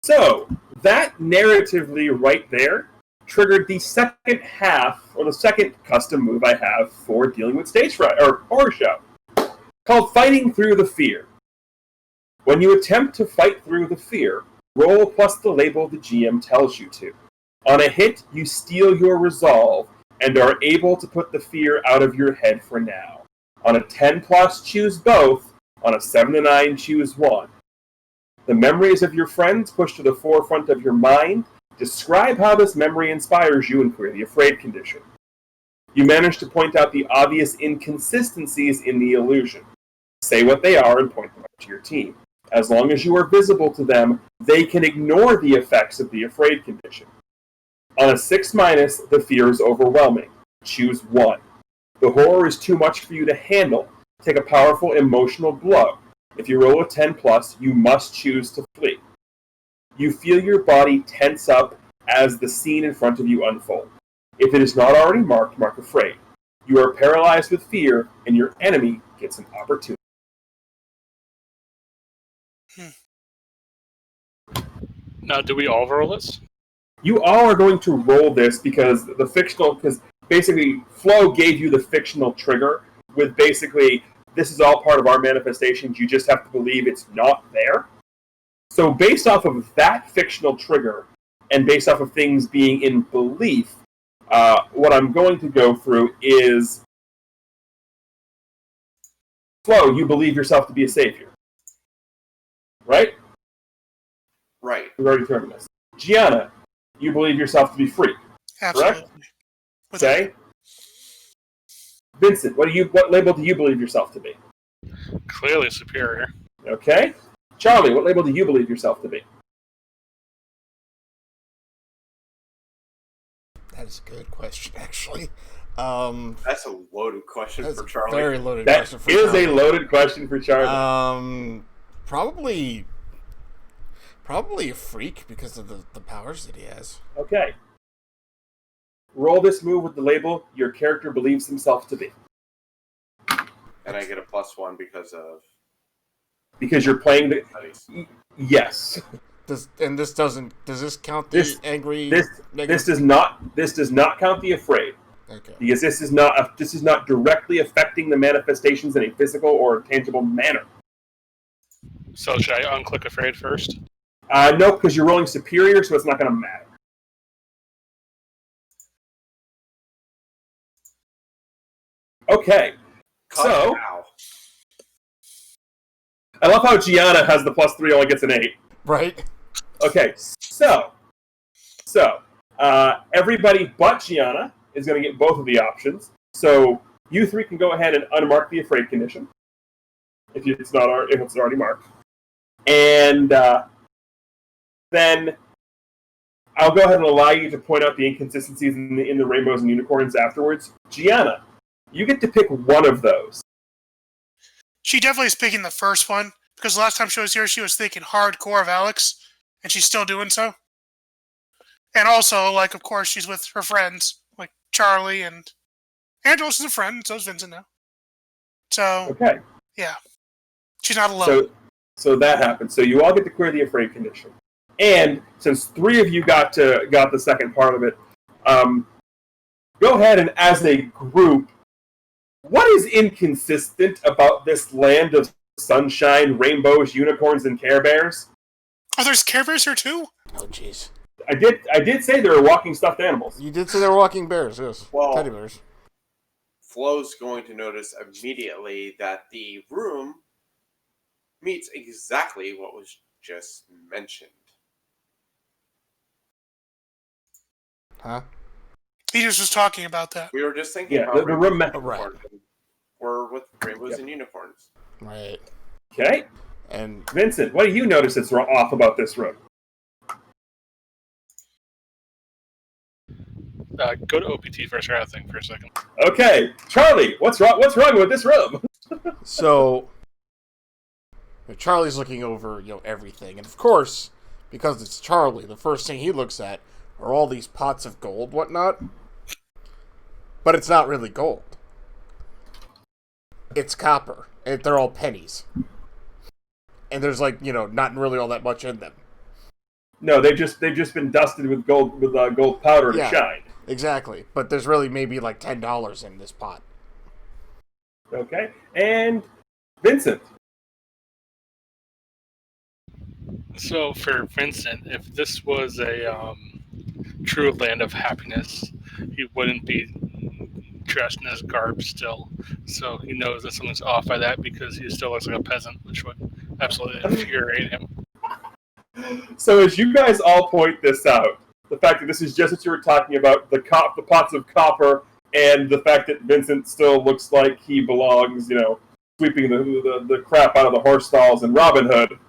So, that narratively right there triggered the second half, or the second custom move I have for dealing with stage fright, or horror show, called Fighting Through the Fear. When you attempt to fight through the fear, roll plus the label the GM tells you to. On a hit, you steal your resolve and are able to put the fear out of your head for now. On a 10 plus, choose both. On a 7 to 9, choose one. The memories of your friends push to the forefront of your mind. Describe how this memory inspires you and clear the afraid condition. You manage to point out the obvious inconsistencies in the illusion. Say what they are and point them out to your team. As long as you are visible to them, they can ignore the effects of the afraid condition. On a 6 minus, the fear is overwhelming. Choose one. The horror is too much for you to handle. Take a powerful emotional blow. If you roll a 10 plus, you must choose to flee. You feel your body tense up as the scene in front of you unfolds. If it is not already marked, mark afraid. You are paralyzed with fear, and your enemy gets an opportunity. Now, do we all roll this? You all are going to roll this because basically Flo gave you the fictional trigger with basically this is all part of our manifestations. You just have to believe it's not there. So based off of that fictional trigger and based off of things being in belief, what I'm going to go through is Flo, you believe yourself to be a savior. Right? Right. We've already determined this. Gianna, you believe yourself to be free. Absolutely. Okay? Vincent, what label do you believe yourself to be? Clearly superior. Okay. Charlie, what label do you believe yourself to be? That is a good question, actually. That's a loaded question That's for a Charlie. very loaded That question for is Charlie. a loaded question for Charlie. Probably a freak because of the powers that he has. Okay. Roll this move with the label your character believes himself to be. And I get a +1 Because you're playing the... studies. Yes. Does this count the angry? This does not count the afraid. Okay. Because this is not directly affecting the manifestations in a physical or tangible manner. So should I unclick afraid first? No, because you're rolling superior, so it's not going to matter. Okay. So, Ow. I love how Gianna has the +3, only gets an 8. Right. Okay, so everybody but Gianna is going to get both of the options. So you three can go ahead and unmark the afraid condition if it's already marked, and then I'll go ahead and allow you to point out the inconsistencies in the rainbows and unicorns afterwards. Gianna, you get to pick one of those. She definitely is picking the first one, because last time she was here, she was thinking hardcore of Alex, and she's still doing so. And also, like, of course, she's with her friends, like Charlie, and Angelos is a friend, and so is Vincent now. So, Okay. yeah. She's not alone. So that happens. So you all get to clear the afraid condition. And since three of you got the second part of it, go ahead and as a group, what is inconsistent about this land of sunshine, rainbows, unicorns, and Care Bears? Oh, there's Care Bears here too? Oh, jeez. I did say there were walking stuffed animals. You did say they were walking bears, yes. Well, teddy bears. Flo's going to notice immediately that the room meets exactly what was just mentioned. Huh? He just was talking about that. We were just thinking Yeah, about the rainbows room. and unicorns. We're with rainbows and unicorns. Right. Okay, And Vincent, what do you notice that's off about this room? Go to OPT first. I gotta think for a second. Okay, Charlie, what's wrong? What's wrong with this room? so Charlie's looking over, everything. And of course, because it's Charlie, the first thing he looks at are all these pots of gold, whatnot. But it's not really gold. It's copper. And they're all pennies. And there's not really all that much in them. No, they've just been dusted with gold powder to shine. Exactly. But there's really maybe like $10 in this pot. Okay, and Vincent. So for Vincent, if this was a true land of happiness, he wouldn't be dressed in his garb still. So he knows that something's off by that because he still looks like a peasant, which would absolutely infuriate him. So as you guys all point this out, the fact that this is just what you were talking about, the pots of copper, and the fact that Vincent still looks like he belongs, sweeping the crap out of the horse stalls in Robin Hood.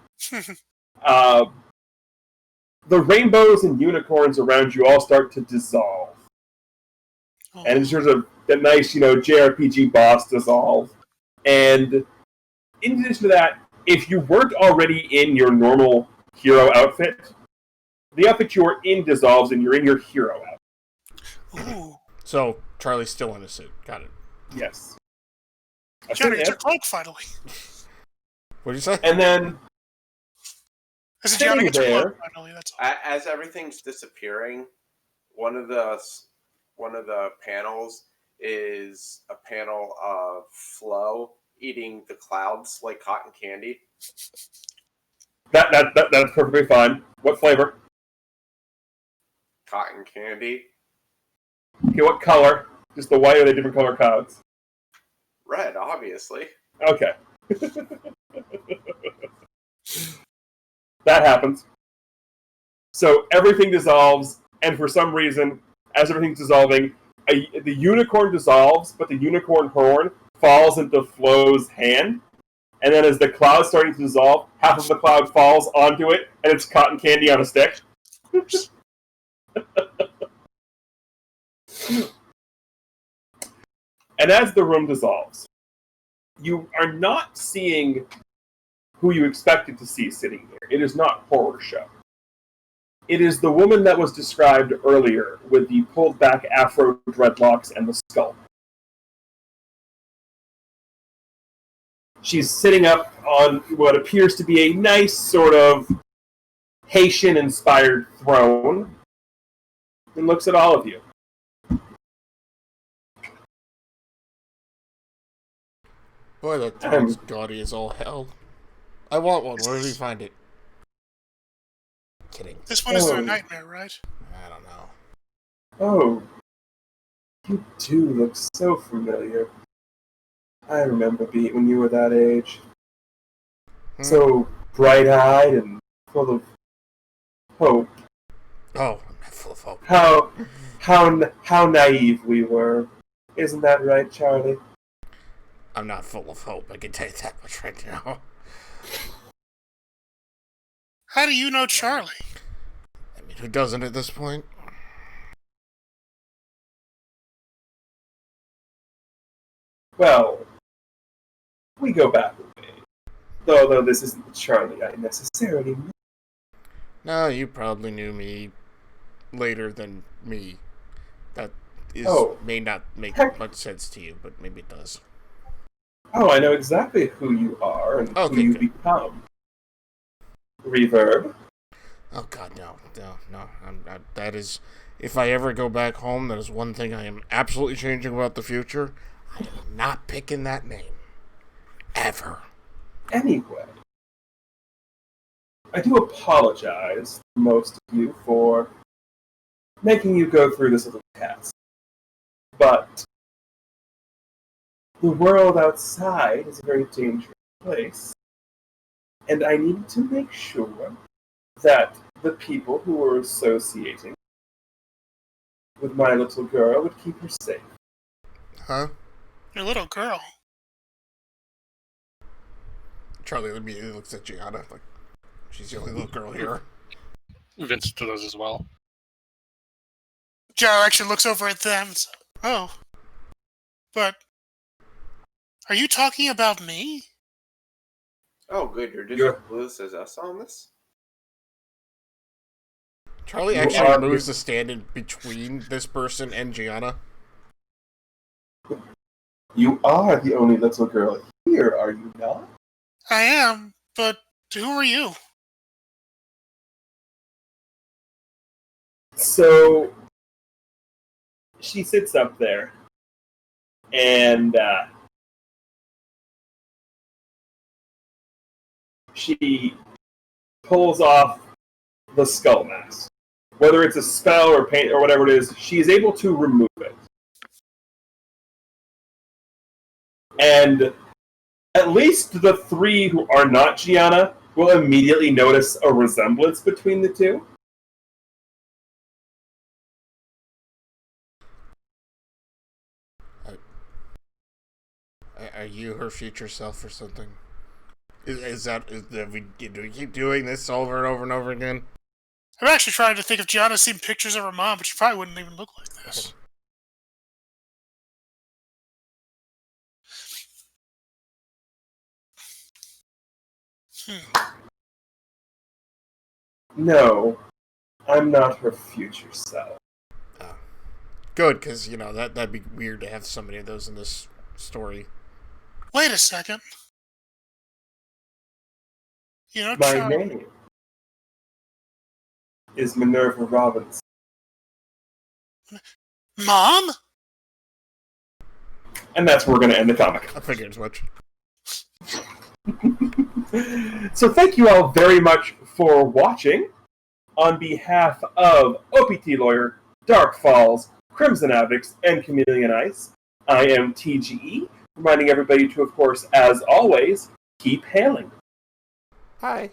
The rainbows and unicorns around you all start to dissolve. Oh. And it's sort of the nice, JRPG boss dissolve. And in addition to that, if you weren't already in your normal hero outfit, the outfit you are in dissolves and you're in your hero outfit. Ooh. So Charlie's still in a suit. Got it. Yes. Johnny, it's your cloak finally. What did you say? And then I said, Johnny, it's your there, cloak finally. That's all. As everything's disappearing, one of the panels is a panel of Flo eating the clouds like cotton candy. that's perfectly fine. What flavor? Cotton candy. Okay, what color? Just the white or the different color clouds? Red, obviously. Okay. That happens. So everything dissolves, and for some reason, as everything's dissolving, the unicorn dissolves, but the unicorn horn falls into Flo's hand. And then as the cloud's starting to dissolve, half of the cloud falls onto it, and it's cotton candy on a stick. And as the room dissolves, you are not seeing who you expected to see sitting here. It is not Horror Show. It is the woman that was described earlier with the pulled back afro dreadlocks and the skull. She's sitting up on what appears to be a nice sort of Haitian-inspired throne and looks at all of you. Boy, that throne's gaudy as all hell. I want one. Where did we find it? Kidding. This one isn't a nightmare, right? I don't know. Oh, you do look so familiar. I remember when you were that age. So bright-eyed and full of hope. Oh, I'm full of hope. How naive we were. Isn't that right, Charlie? I'm not full of hope. I can tell you that much right now. How do you know Charlie? I mean, who doesn't at this point? Well, we go back a way. Though this isn't the Charlie I necessarily knew. No, you probably knew me later than me. That may not make much sense to you, but maybe it does. Oh, I know exactly who you are and who you become. Reverb. Oh God, no. That is, if I ever go back home, that is one thing I am absolutely changing about the future. I am not picking that name. Ever. Anyway, I do apologize to most of you for making you go through this little task. But the world outside is a very dangerous place. And I needed to make sure that the people who were associating with my little girl would keep her safe. Huh? Your little girl. Charlie immediately looks at Gianna like she's the only little girl here. Vince does as well. Jaro actually looks over at them. And says, oh. But are you talking about me? Oh, good. You're just as clueless as us on this? Charlie actually moves the stand in between this person and Gianna. You are the only little girl here, are you not? I am, but who are you? So she sits up there and she pulls off the skull mask. Whether it's a spell or paint or whatever it is, she is able to remove it. And at least the three who are not Gianna will immediately notice a resemblance between the two. Are you her future self or something? Do we keep doing this over and over and over again? I'm actually trying to think if Gianna's seen pictures of her mom, but she probably wouldn't even look like this. No, I'm not her future self. Oh. Good, because, that'd be weird to have so many of those in this story. Wait a second. My name is Minerva Robbins. Mom? And that's where we're going to end the comic. I figured as much. So thank you all very much for watching. On behalf of OPT Lawyer, Dark Falls, Crimson Avix, and Chameleon Ice, I am TGE, reminding everybody to, of course, as always, keep hailing. Hi.